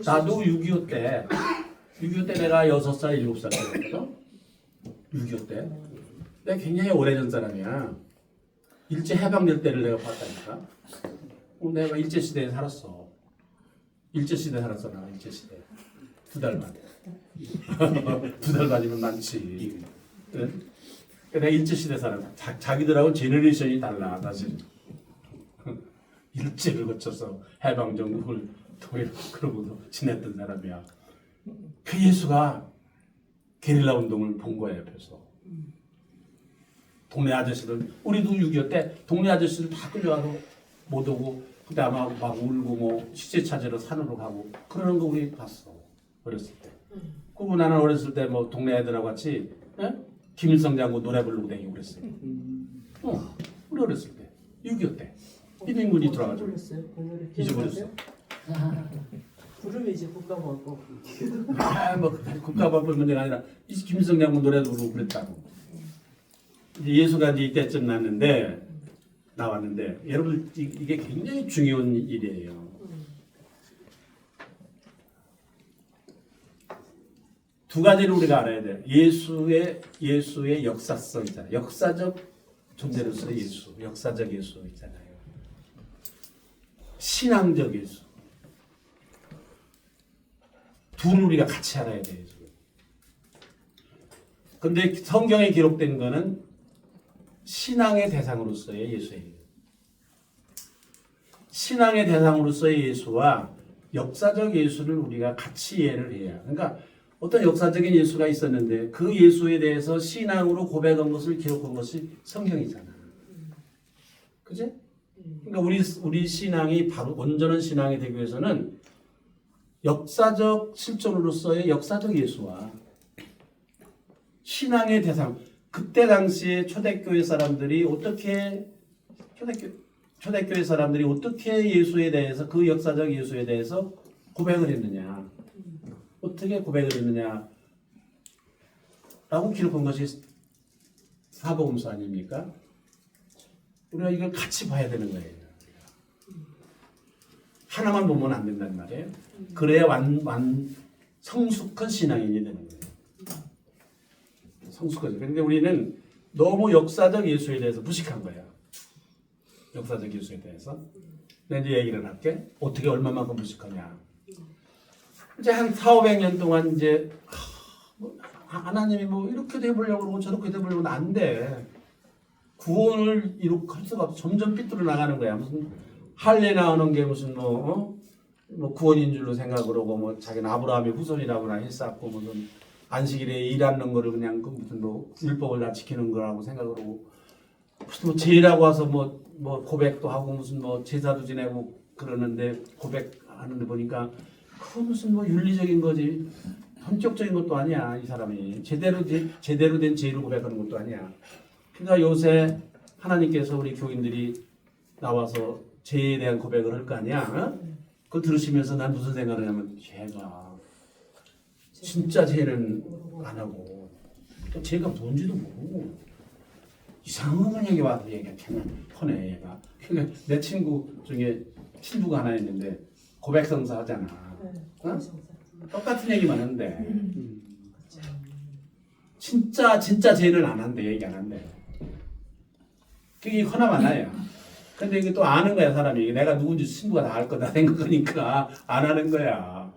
나도 6.25 때 내가 6살, 7살 때였거든. 6.25 때. 내가 굉장히 오래전 사람이야. 일제 해방될 때를 내가 봤다니까. 내가 일제시대에 살았어. 일제시대에 살았어, 나 일제시대. 2달만. 2달만이면 많지. 그래? 내가 일제시대 살았어. 자기들하고 제너레이션이 달라, 사실. 일제를 거쳐서 해방정국을 그러고도 지냈던 사람이야. 그 예수가 게릴라 운동을 본 거야 옆에서. 동네 아저씨들 우리도 6.25 때 동네 아저씨들 다 끌려와서 못 오고 그때 아마 막 울고 뭐 시체 찾으러 산으로 가고 그러는 거 우리 봤어 어렸을 때. 그리고 나는 어렸을 때 뭐 동네 애들하고 같이 김일성 장군 노래 부르고 다니고 그랬어요. 우리 어렸을 때. 6.25 때. 빈민군이 들어와가지고. 잊어버렸어요? 그거를 잊어버렸어. 기억하세요? 부르면 이제 국가보안법. 뭐 국가법을 문제가 아니라 이 김일성 장군 노래도 부르고 그랬다고. 이제 예수가 이제 이때쯤 나왔는데 여러분 이게 굉장히 중요한 일이에요. 두 가지를 우리가 알아야 돼요. 예수의 역사성 있잖아요. 역사적 존재로서의 예수, 역사적 예수 있잖아요. 신앙적 예수. 둘을 우리가 같이 알아야 돼요. 근데 성경에 기록된 거는 신앙의 대상으로서의 예수예요. 신앙의 대상으로서의 예수와 역사적 예수를 우리가 같이 이해를 해야. 그러니까 어떤 역사적인 예수가 있었는데 그 예수에 대해서 신앙으로 고백한 것을 기록한 것이 성경이잖아. 그지? 그러니까 우리 신앙이 바로 온전한 신앙이 되기 위해서는 역사적 실존으로서의 역사적 예수와 신앙의 대상. 그때 당시에 초대교회 사람들이 어떻게 예수에 대해서 그 역사적 예수에 대해서 고백을 했느냐. 어떻게 고백을 했느냐 라고 기록한 것이 사복음서 아닙니까? 우리가 이걸 같이 봐야 되는 거예요. 하나만 보면 안 된단 말이에요. 그래야 성숙한 신앙인이 되는 거예요. 성숙하죠. 그런데 우리는 너무 역사적 예수에 대해서 무식한 거야. 역사적 예수에 대해서. 내가 이제 얘기를 할게. 어떻게 얼마만큼 무식하냐. 이제 한 400~500년 동안 이제 하나님이 뭐 이렇게도 해보려고 그러고 저렇게도 해보려고 안 돼. 구원을 이룩할 수가 없어. 점점 삐뚤어 나가는 거야. 무슨 할례 나오는 게 무슨 뭐 구원인 줄로 생각을 하고 뭐 자기는 아브라함의 후손이라고나 했었고 무슨 안식일에 일하는 거를 그냥 그 무슨 뭐 율법을 다 지키는 거라고 생각을 하고 무슨 뭐 제일하고 와서 뭐 고백도 하고 무슨 뭐 제사도 지내고 그러는데 고백하는데 보니까 그건 무슨 뭐 윤리적인 거지 본격적인 것도 아니야. 이 사람이 제대로 된 제의를 고백하는 것도 아니야. 그러니까 요새 하나님께서 우리 교인들이 나와서 죄에 대한 고백을 할 거 아니야. 어? 그걸 들으시면서 난 무슨 생각을 하냐면 죄가 진짜 죄는 안 하고 또 죄가 뭔지도 모르고 이상한 얘기 와서 얘기하네 얘가. 그러니까 내 친구 중에 친구가 하나 있는데 고백성사 하잖아. 어? 똑같은 얘기만 하는데 진짜 죄는 안 한대. 얘기 안 한대. 그게 허나마나야. 근데 이게 또 아는 거야 사람이. 내가 누군지 친구가 다 알 거다 생각하니까 안 하는 거야.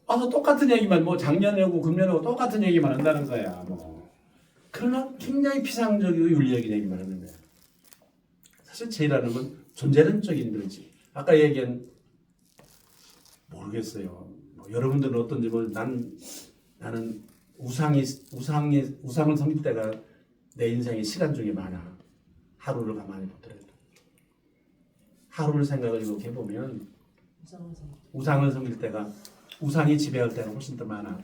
와서 똑같은 얘기만 뭐 작년에 오고 금년에 오고 똑같은 얘기만 한다는 거야. 뭐 그러나 굉장히 피상적이고 윤리적인 얘기만 하는 거야. 사실 죄라는 건 존재론적인 거지. 아까 얘기한 모르겠어요. 뭐 여러분들은 어떤지 나는 우상을 섬길 때가 내 인생의 시간 중에 많아. 하루를 가만히 보더라도 하루를 생각을 이렇게 해보면 우상을 섬길 때가 우상이 지배할 때가 훨씬 더 많아.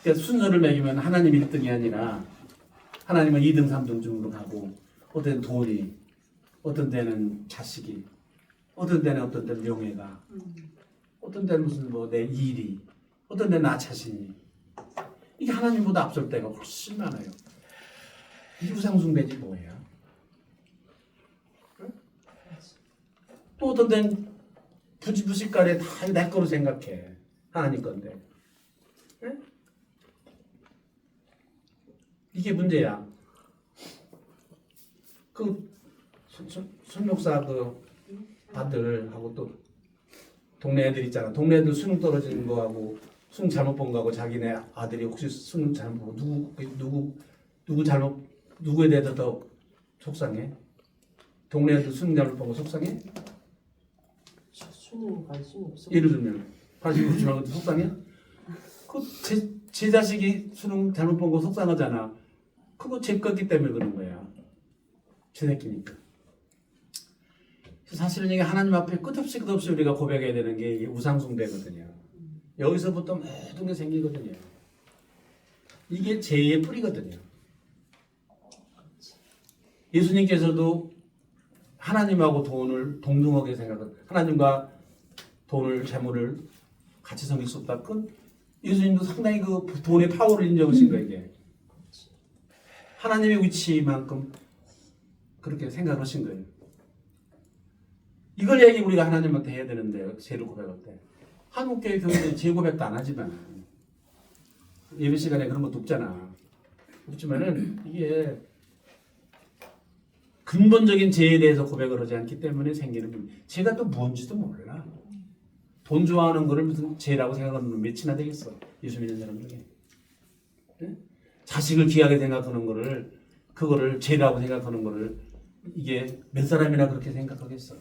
그러니까 순서를 매기면 하나님 1등이 아니라 하나님은 2등, 3등 중으로 가고 어떤 때는 돈이, 어떤 때는 자식이, 어떤 때는 명예가, 어떤 때는 무슨 뭐 내 일이, 어떤 때는 나 자신이. 이게 하나님보다 앞설 때가 훨씬 많아요. 이 우상숭배지 뭐예요? 또 어떤 데는 부식간에 다 내 거로 생각해. 하나님 건데. 네? 이게 문제야. 그 손목사 그 아들하고 또 동네 애들 있잖아. 동네 애들 수능 떨어지는 거하고 수능 잘못 본 거하고 자기네 아들이 혹시 수능 잘못 보고 누구에 대해서 더 속상해? 동네 애들 수능 잘못 본 거 속상해? 수능 관심 없어. 예를 들면 관심 없지 말고 속상해? 제 자식이 수능 잘못 본 거 속상하잖아. 그거 제 거기 때문에 그런 거야. 제 새끼니까. 사실은 이게 하나님 앞에 끝없이 우리가 고백해야 되는 게 이게 우상숭배거든요. 여기서부터 모든 게 생기거든요. 이게 죄의 뿌리거든요. 예수님께서도 하나님하고 돈을 동등하게 생각하는 하나님과 돈을 재물을 같이 섬길 수 없다. 그건 예수님도 상당히 그 돈의 파워를 인정하신 거예요. 이게 하나님의 위치만큼 그렇게 생각하신 거예요. 이걸 얘기 우리가 하나님한테 해야 되는데 죄를 고백할 때 한국교회 교회는 죄 고백도 안 하지만 예배 시간에 그런 것도 없잖아. 없지만은 이게 근본적인 죄에 대해서 고백을 하지 않기 때문에 생기는 문제. 죄가 또 뭔지도 몰라. 돈 좋아하는 거를 무슨 죄라고 생각하는 놈 몇이나 되겠어. 예수 믿는 사람 중에. 네? 자식을 귀하게 생각하는 거를 그거를 죄라고 생각하는 거를 이게 몇 사람이나 그렇게 생각하겠어.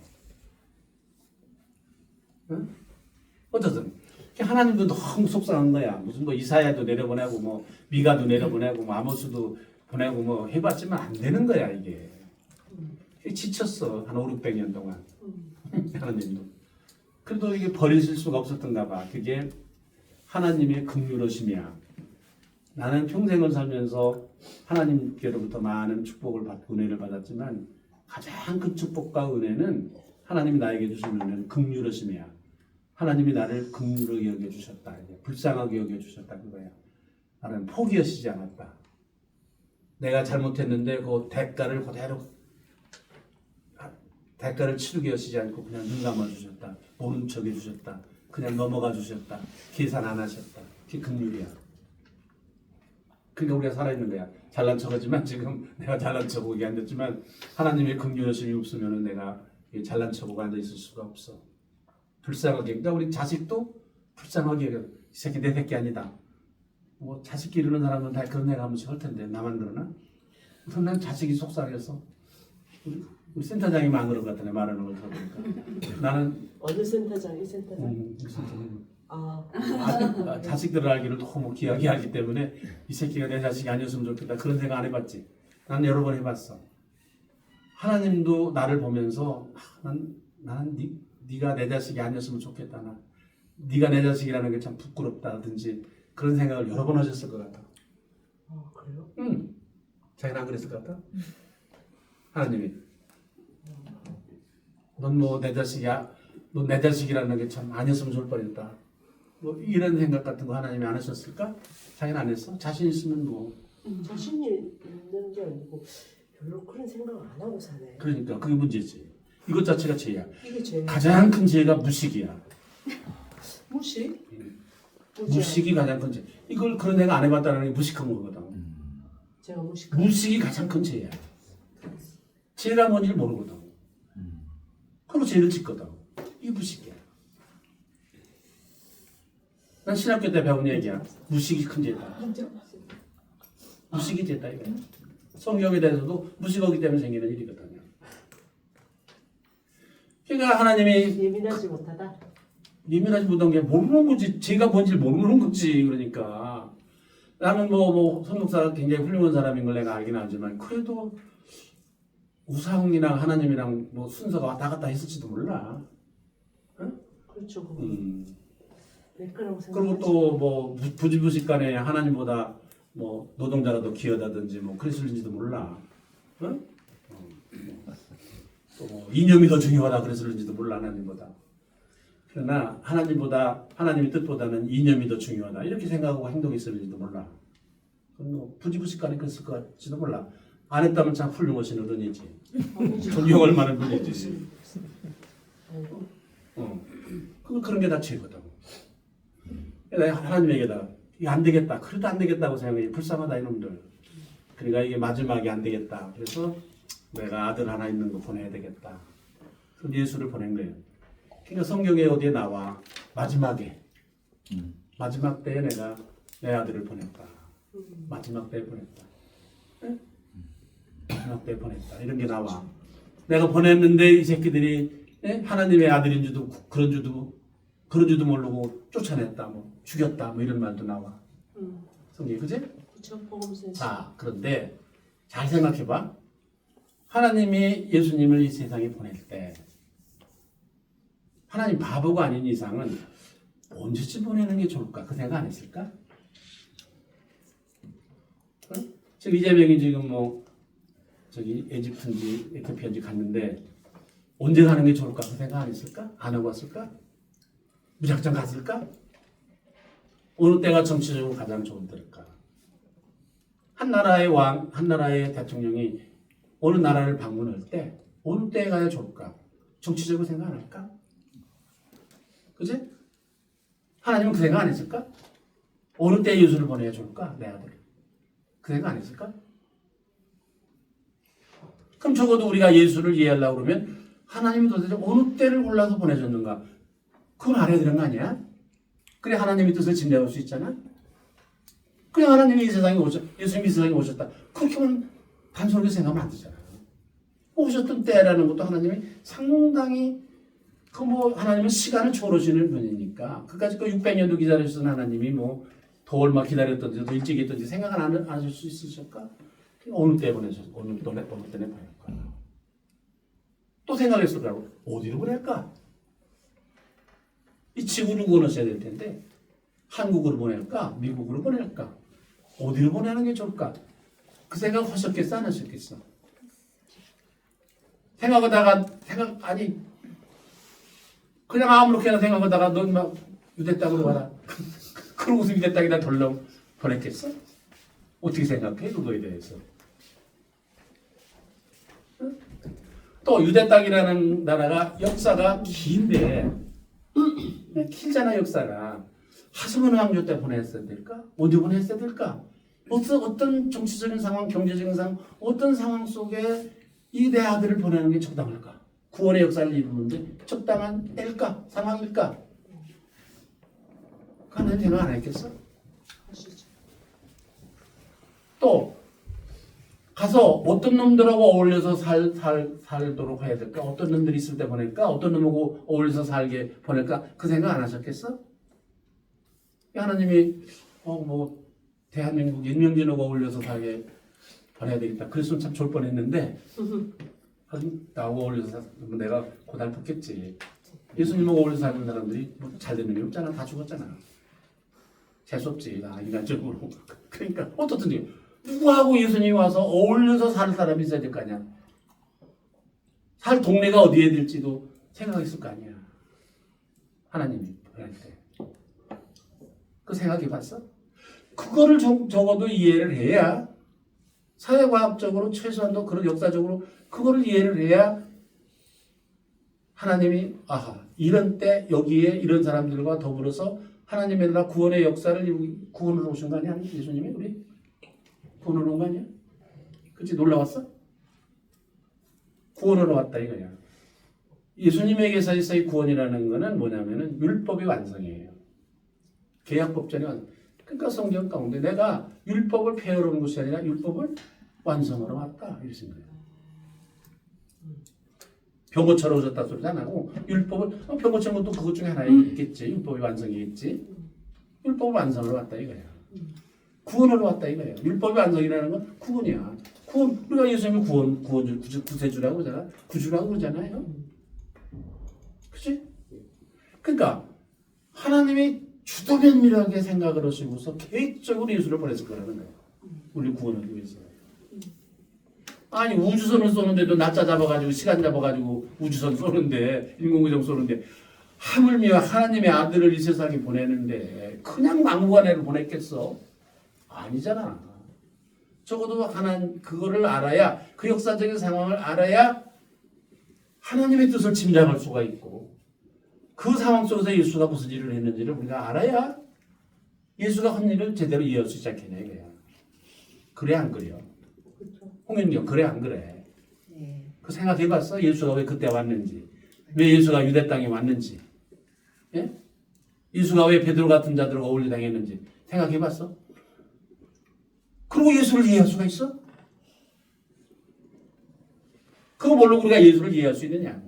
응? 어쨌든 하나님도 너무 속상한 거야. 무슨 뭐 이사야도 내려보내고 뭐 미가도 내려보내고 뭐 아모스도 보내고 뭐 해봤지만 안 되는 거야 이게. 지쳤어 한 5, 600년 동안 하나님도. 그래도 이게 버리실 수가 없었던가 봐. 그게 하나님의 긍휼하심이야. 나는 평생을 살면서 하나님께로부터 많은 축복을 받고 은혜를 받았지만 가장 큰 축복과 은혜는 하나님이 나에게 주신 은혜는 긍휼하심이야. 하나님이 나를 긍휼하게 여겨주셨다. 불쌍하게 여겨주셨다 그거야. 나는 포기하시지 않았다. 내가 잘못했는데 그 대가를 그대로 대가를 치르게 하시지 않고 그냥 눈 감아 주셨다. 모른 척 해주셨다. 그냥 넘어가 주셨다. 계산 안 하셨다. 그게 긍휼이야. 그러니까 우리가 살아있는 거야. 잘난 척하지만 지금 내가 잘난 척하고 얘기 안 됐지만 하나님의 긍휼하심이 없으면 내가 잘난 척하고 앉아 있을 수가 없어. 불쌍하게. 그러니까 우리 자식도 불쌍하게 이 새끼 내 새끼 아니다. 뭐 자식 기르는 사람은 다 그런 애가 한 번씩 할 텐데 나만 그러나? 우선 난 자식이 속상해서 우리 센터장이만 그런 것 같네 말하는 걸 들어보니까. 나는 어느 센터장? 이 센터장? 센터장. 아, 자식들을 알기를 너무 귀하게 하기 때문에 이 새끼가 내 자식이 아니었으면 좋겠다 그런 생각 안 해봤지. 난 여러 번 해봤어. 하나님도 나를 보면서 나는 네가 내 자식이 아니었으면 좋겠다. 네가 내 자식이라는 게 참 부끄럽다든지 그런 생각을 여러 번 하셨을 것 같아. 그래요? 응. 자기는 안 그랬을 것 같아? 하나님이 넌 뭐 내 자식이야? 너 내 자식이라는 게 참 아니었으면 좋을 뻔했다. 뭐 이런 생각 같은 거 하나님이 안 하셨을까? 자기는 안 했어? 자신 있으면 뭐. 자신이 있는 게 아니고 별로 그런 생각 안 하고 사네. 그러니까 그게 문제지. 이것 자체가 죄야. 이게 제일 가장 큰 죄가 무식이야. 무식? 무식이 가장 큰 죄. 이걸 그런 애가 안 해봤다는 게 무식한 거거든. 제가 무식. 무식이 가장 큰 죄야. 죄가 뭔지 모르거든. 그리고 죄를 짓거든. 이게 무식이야. 난 신학교 때 배운 얘기야. 무식이 큰 죄다. 무식이 죄다 이거야. 성경에 대해서도 무식하기 때문에 생기는 일이거든요. 그러니까 하나님이 예민하지 못하다. 예민하지 못한 게 모르는 거지. 죄가 뭔지 모르는 거지. 그러니까 나는 뭐 선목사가 굉장히 훌륭한 사람인 걸 내가 알긴 알지만 그래도 우상이랑 하나님이랑 뭐 순서가 왔다 갔다 했을지도 몰라. 응? 그렇죠. 내 거라고 생각. 그리고 또 뭐 부지부식간에 하나님보다 뭐 노동자가 더 귀하다든지 뭐 그랬을지도 몰라. 응? 또 이념이 더 중요하다 그랬을지도 몰라 하나님보다. 그러나 하나님의 뜻보다는 이념이 더 중요하다 이렇게 생각하고 행동했을지도 몰라. 뭐 부지부식간에 그랬을 것 같지도 몰라. 안 했다면 참 훌륭하신 어른이지. 존경할 만한 분이지. 그런 게 다 죄거든. 내가 하나님에게다 이게 안 되겠다. 그래도 안 되겠다고 생각해. 불쌍하다 이놈들. 그러니까 이게 마지막에 안 되겠다. 그래서 내가 아들 하나 있는 거 보내야 되겠다. 그럼 예수를 보낸 거예요. 그러니까 성경에 어디에 나와 마지막에 마지막 때에 내가 내 아들을 보냈다. 마지막 때에 보냈다. 네? 마지막 때에 보냈다. 이런 게 나와. 내가 보냈는데 이 새끼들이 네? 하나님의 아들인 줄도 그런 줄도 모르고 쫓아냈다. 뭐 죽였다. 뭐 이런 말도 나와. 성경에 그지? 그쵸. 복음서. 자, 그런데 잘 생각해봐. 하나님이 예수님을 이 세상에 보낼 때 하나님 바보가 아닌 이상은 언제쯤 보내는 게 좋을까? 그 생각 안 했을까? 지금 이재명이 지금 뭐 저기 에집트인지 에티오피아인지 갔는데 언제 가는 게 좋을까? 그 생각 안 했을까? 안 하고 왔을까? 무작정 갔을까? 어느 때가 정치적으로 가장 좋은 때일까? 한 나라의 왕, 한 나라의 대통령이 어느 나라를 방문할 때 어느 때에 가야 좋을까? 정치적으로 생각 안 할까? 그지? 하나님은 그 생각 안 했을까? 어느 때에 예수를 보내야 좋을까? 내 아들. 그 생각 안 했을까? 그럼 적어도 우리가 예수를 이해하려고 그러면 하나님이 도대체 어느 때를 골라서 보내셨는가? 그걸 알아야 되는 거 아니야? 그래 하나님의 뜻을 짐작할 수 있잖아? 그냥 하나님이 이 세상에 예수님이 이 세상에 오셨다. 그렇게만 단순하게 생각하면 안 되잖아. 오셨던 때라는 것도 하나님이 상당히 하나님은 시간을 초월하시는 분이니까 그까짓 거 600년도 기다리셨던 하나님이 더 얼마 기다렸던지 더 일찍 했던지 생각을 안 하실 수 있으실까? 어느 때 보내셨어? 어느 때에 보낼까? 또 생각했을 거라고. 어디로 보낼까? 이 지구를 구원하셔야 될 텐데 한국으로 보낼까? 미국으로 보낼까? 어디로 보내는 게 좋을까? 그 생각 하셨겠어? 안 하셨겠어? 그냥 아무렇게나 생각하다가 넌 막 유대 땅으로 가라. 그러고서 유대 땅에다 돌려 보냈겠어? 어떻게 생각해? 그거에 대해서. 응? 또 유대 땅이라는 나라가 역사가 긴데 길잖아 역사가. 하스몬 왕조 때 보냈어야 될까? 어디 보냈어야 될까? 어떤 정치적인 상황, 경제적인 상황, 어떤 상황 속에 이 내 아들을 보내는 게 적당할까? 구원의 역사를 이루는데 적당한 때일까? 상황일까? 그건 생각 안 했겠어? 또 가서 어떤 놈들하고 어울려서 살도록 해야 될까? 어떤 놈들이 있을 때 보낼까? 어떤 놈하고 어울려서 살게 보낼까? 그 생각 안 하셨겠어? 하나님이 대한민국 윤명진하고 어울려서 살게 보내야 되겠다. 그랬으면 참 좋을 뻔했는데 나하고 어울려서 내가 고달팠겠지. 예수님하고 어울려서 사는 사람들이 잘 되는 게 없잖아. 다 죽었잖아. 재수 없지. 나 인간적으로. 그러니까 어떻든지 누구하고 예수님이 와서 어울려서 살 사람이 있어야 될 거 아니야. 살 동네가 어디에 될지도 생각했을 거 아니야. 하나님이 보낼 때. 그 생각해봤어? 그거를 적어도 이해를 해야 사회과학적으로 최소한도 그런 역사적으로 그거를 이해를 해야 하나님이 이런 때 여기에 이런 사람들과 더불어서 하나님의 나라 구원의 역사를 구원으로 오신 거 아니야? 예수님이 우리 구원으로 온 거 아니야? 그치? 놀라웠어? 구원으로 왔다 이거야. 예수님에게서의 구원이라는 거는 뭐냐면은 율법의 완성이에요. 계약법전의 완성. 그러니까 성경 가운데 내가 율법을 폐하러 온 것이 아니라 율법을 완성하러 왔다 이러신 거예요. 병고처로 오셨다 소리도 안 하고 율법을 병고처럼 또 그것 중에 하나에 있겠지. 율법의 완성이겠지. 율법을 완성하러 왔다 이거야. 구원하러 왔다 이거예요. 율법의 완성이라는 건 구원이야. 구원 우리가 예수님을 구세주라고 그러잖아. 구주라고 그러잖아요. 그렇지? 그러니까 하나님이 주도면밀하게 생각을 하시고서 계획적으로 예수를 보냈을 거라는 거예요. 우리 구원하기 위해서. 아니 우주선을 쏘는데도 날짜 잡아가지고 시간 잡아가지고 우주선 쏘는데 인공위성 쏘는데 하물며 하나님의 아들을 이 세상에 보내는데 그냥 막무가내로 보냈겠어? 아니잖아. 적어도 그거를 알아야 그 역사적인 상황을 알아야 하나님의 뜻을 짐작할 수가 있고 그 상황 속에서 예수가 무슨 일을 했는지를 우리가 알아야 예수가 한 일을 제대로 이해할 수 있지 않겠냐 이거야. 그래 안 그래요? 홍현경 그래 안 그래? 네. 그 생각해봤어? 예수가 왜 그때 왔는지, 왜 예수가 유대 땅에 왔는지, 예? 예수가 왜 베드로 같은 자들과 어울려 다녔는지 생각해봤어? 그리고 예수를 이해할 수가 있어? 그거 뭘로 우리가 예수를 이해할 수 있느냐?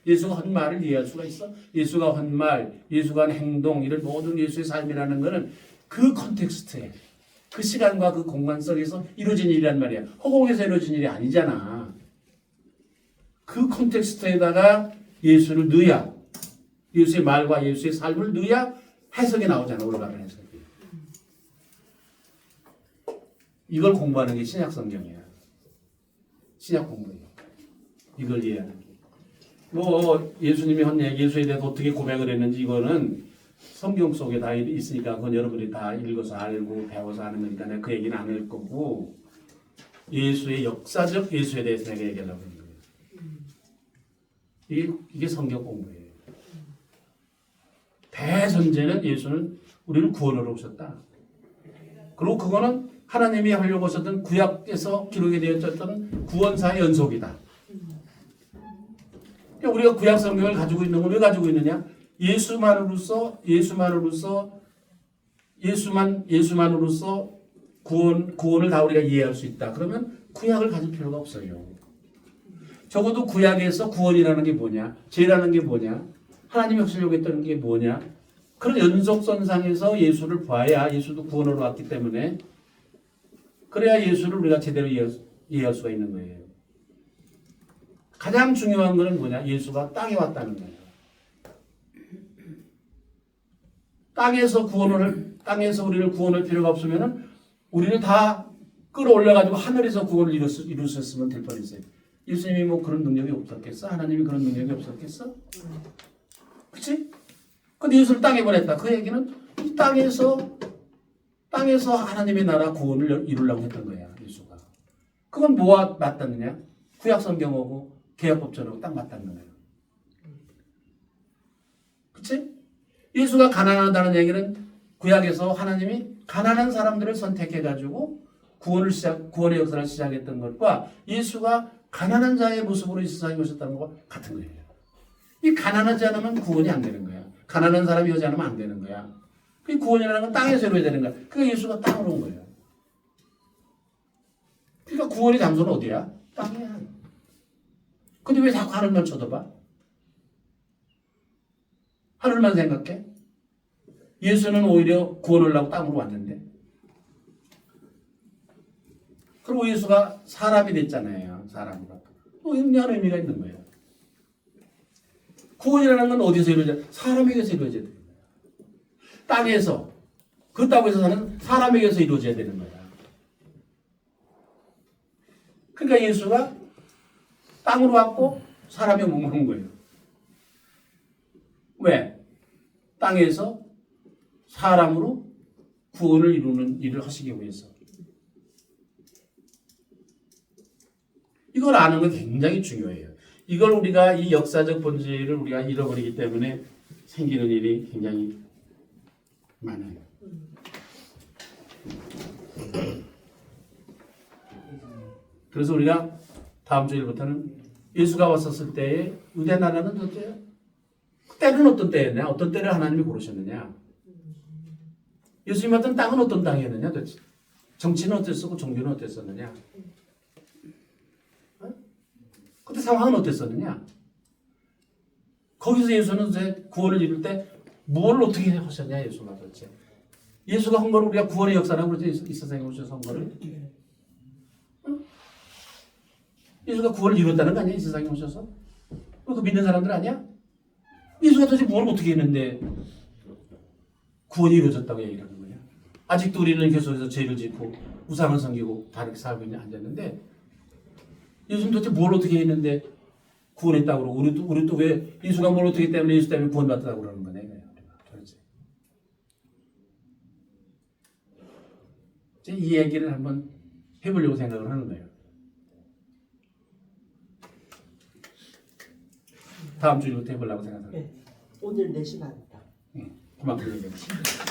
예수가 한 말을 이해할 수가 있어? 예수가 한 말, 예수가 한 행동, 이런 모든 예수의 삶이라는 것은 그 컨텍스트에 그 시간과 그 공간 속에서 이루어진 일이란 말이야. 허공에서 이루어진 일이 아니잖아. 그 컨텍스트에다가 예수를 넣어야 예수의 말과 예수의 삶을 넣어야 해석이 나오잖아. 올바른 해석이. 이걸 공부하는 게 신약 성경이야. 신약 공부예요. 이걸 이해하는 게. 뭐 예수님이 한 예수에 대해서 어떻게 고백을 했는지 이거는 성경 속에 다 있으니까 그건 여러분이 다 읽어서 알고 배워서 아는 거니까 내가 그 얘기는 안 할 거고 예수의 역사적 예수에 대해서 내가 얘기하려고 하는 거예요. 이게 성경 공부예요. 대전제는 예수는 우리를 구원하러 오셨다. 그리고 그거는 하나님이 하려고 하셨던 구약에서 기록이 되었던 구원사의 연속이다. 그러니까 우리가 구약 성경을 가지고 있는 걸 왜 가지고 있느냐? 예수만으로서 구원을 다 우리가 이해할 수 있다. 그러면 구약을 가질 필요가 없어요. 적어도 구약에서 구원이라는 게 뭐냐? 죄라는 게 뭐냐? 하나님이 하시려고 했던 게 뭐냐? 그런 연속선상에서 예수를 봐야 예수도 구원으로 왔기 때문에 그래야 예수를 우리가 제대로 이해할 수가 있는 거예요. 가장 중요한 것은 뭐냐? 예수가 땅에 왔다는 거예요. 땅에서 우리를 구원할 필요가 없으면은 우리를 다 끌어올려가지고 하늘에서 구원을 이루셨으면 될 뻔했어요. 예수님이 뭐 그런 능력이 없었겠어? 하나님이 그런 능력이 없었겠어? 그치? 근데 예수를 땅에 보냈다. 그 얘기는 이 땅에서 하나님의 나라 구원을 이루려고 했던 거야. 예수가. 그건 뭐와 맞닿느냐? 구약 성경하고 개혁법전하고 딱 맞닿는 거예요. 그치? 예수가 가난하다는 얘기는 구약에서 하나님이 가난한 사람들을 선택해가지고 구원의 역사를 시작했던 것과 예수가 가난한 자의 모습으로 이 세상에 오셨다는 것과 같은 거예요. 이 가난하지 않으면 구원이 안 되는 거야. 가난한 사람이 오지 않으면 안 되는 거야. 그 구원이라는 건 땅에서 이루어야 되는 거야. 그러니까 예수가 땅으로 온 거예요. 그러니까 구원의 장소는 어디야? 땅이야. 근데 왜 자꾸 하늘만 쳐다봐? 하늘만 생각해? 예수는 오히려 구원을 하고 땅으로 왔는데. 그리고 예수가 사람이 됐잖아요. 사람으로. 또 의미하는 의미가 있는 거예요. 구원이라는 건 어디서 이루어져야? 사람에게서 이루어져야 되는 거야. 땅에서, 그 땅에서 사는 사람에게서 이루어져야 되는 거야. 그러니까 예수가 땅으로 왔고 사람에 머무는 거예요. 왜? 땅에서 사람으로 구원을 이루는 일을 하시기 위해서. 이걸 아는 건 굉장히 중요해요. 이걸 우리가 이 역사적 본질을 우리가 잃어버리기 때문에 생기는 일이 굉장히 많아요. 그래서 우리가 다음 주일부터는 예수가 왔었을 때의 유대 나라는 어때요? 때는 어떤 때였냐? 어떤 때를 하나님이 고르셨느냐? 예수님 왔던 땅은 어떤 땅이었느냐? 도대체 정치는 어땠었고 종교는 어땠었느냐? 그때 상황은 어땠었느냐? 거기서 예수는 이제 구원을 이룰 때 뭘 어떻게 하셨냐? 예수가 도대체 예수가 한 거를 우리가 구원의 역사라고 그러죠. 이 세상에 오셔서 한 거를. 예수가 구원을 이뤘다는 거 아니야? 이 세상에 오셔서? 그 믿는 사람들 아니야? 예수가 도대체 뭘 어떻게 했는데 구원이 이루어졌다고 얘기를 하는 거냐? 아직도 우리는 계속해서 죄를 짓고 우상을 섬기고 다르게 살고 있는 앉았는데 예수는 도대체 뭘 어떻게 했는데 구원했다고 그러고 우리도 왜 예수가 뭘 어떻게 했기 때문에 예수 때문에 구원받았다고 그러는 거냐? 도대체. 이 얘기를 한번 해보려고 생각을 하는 거예요. 다음 주부터 해보려고 생각합니다. 네. 오늘 4시 반. 그만큼 얘기했습니다.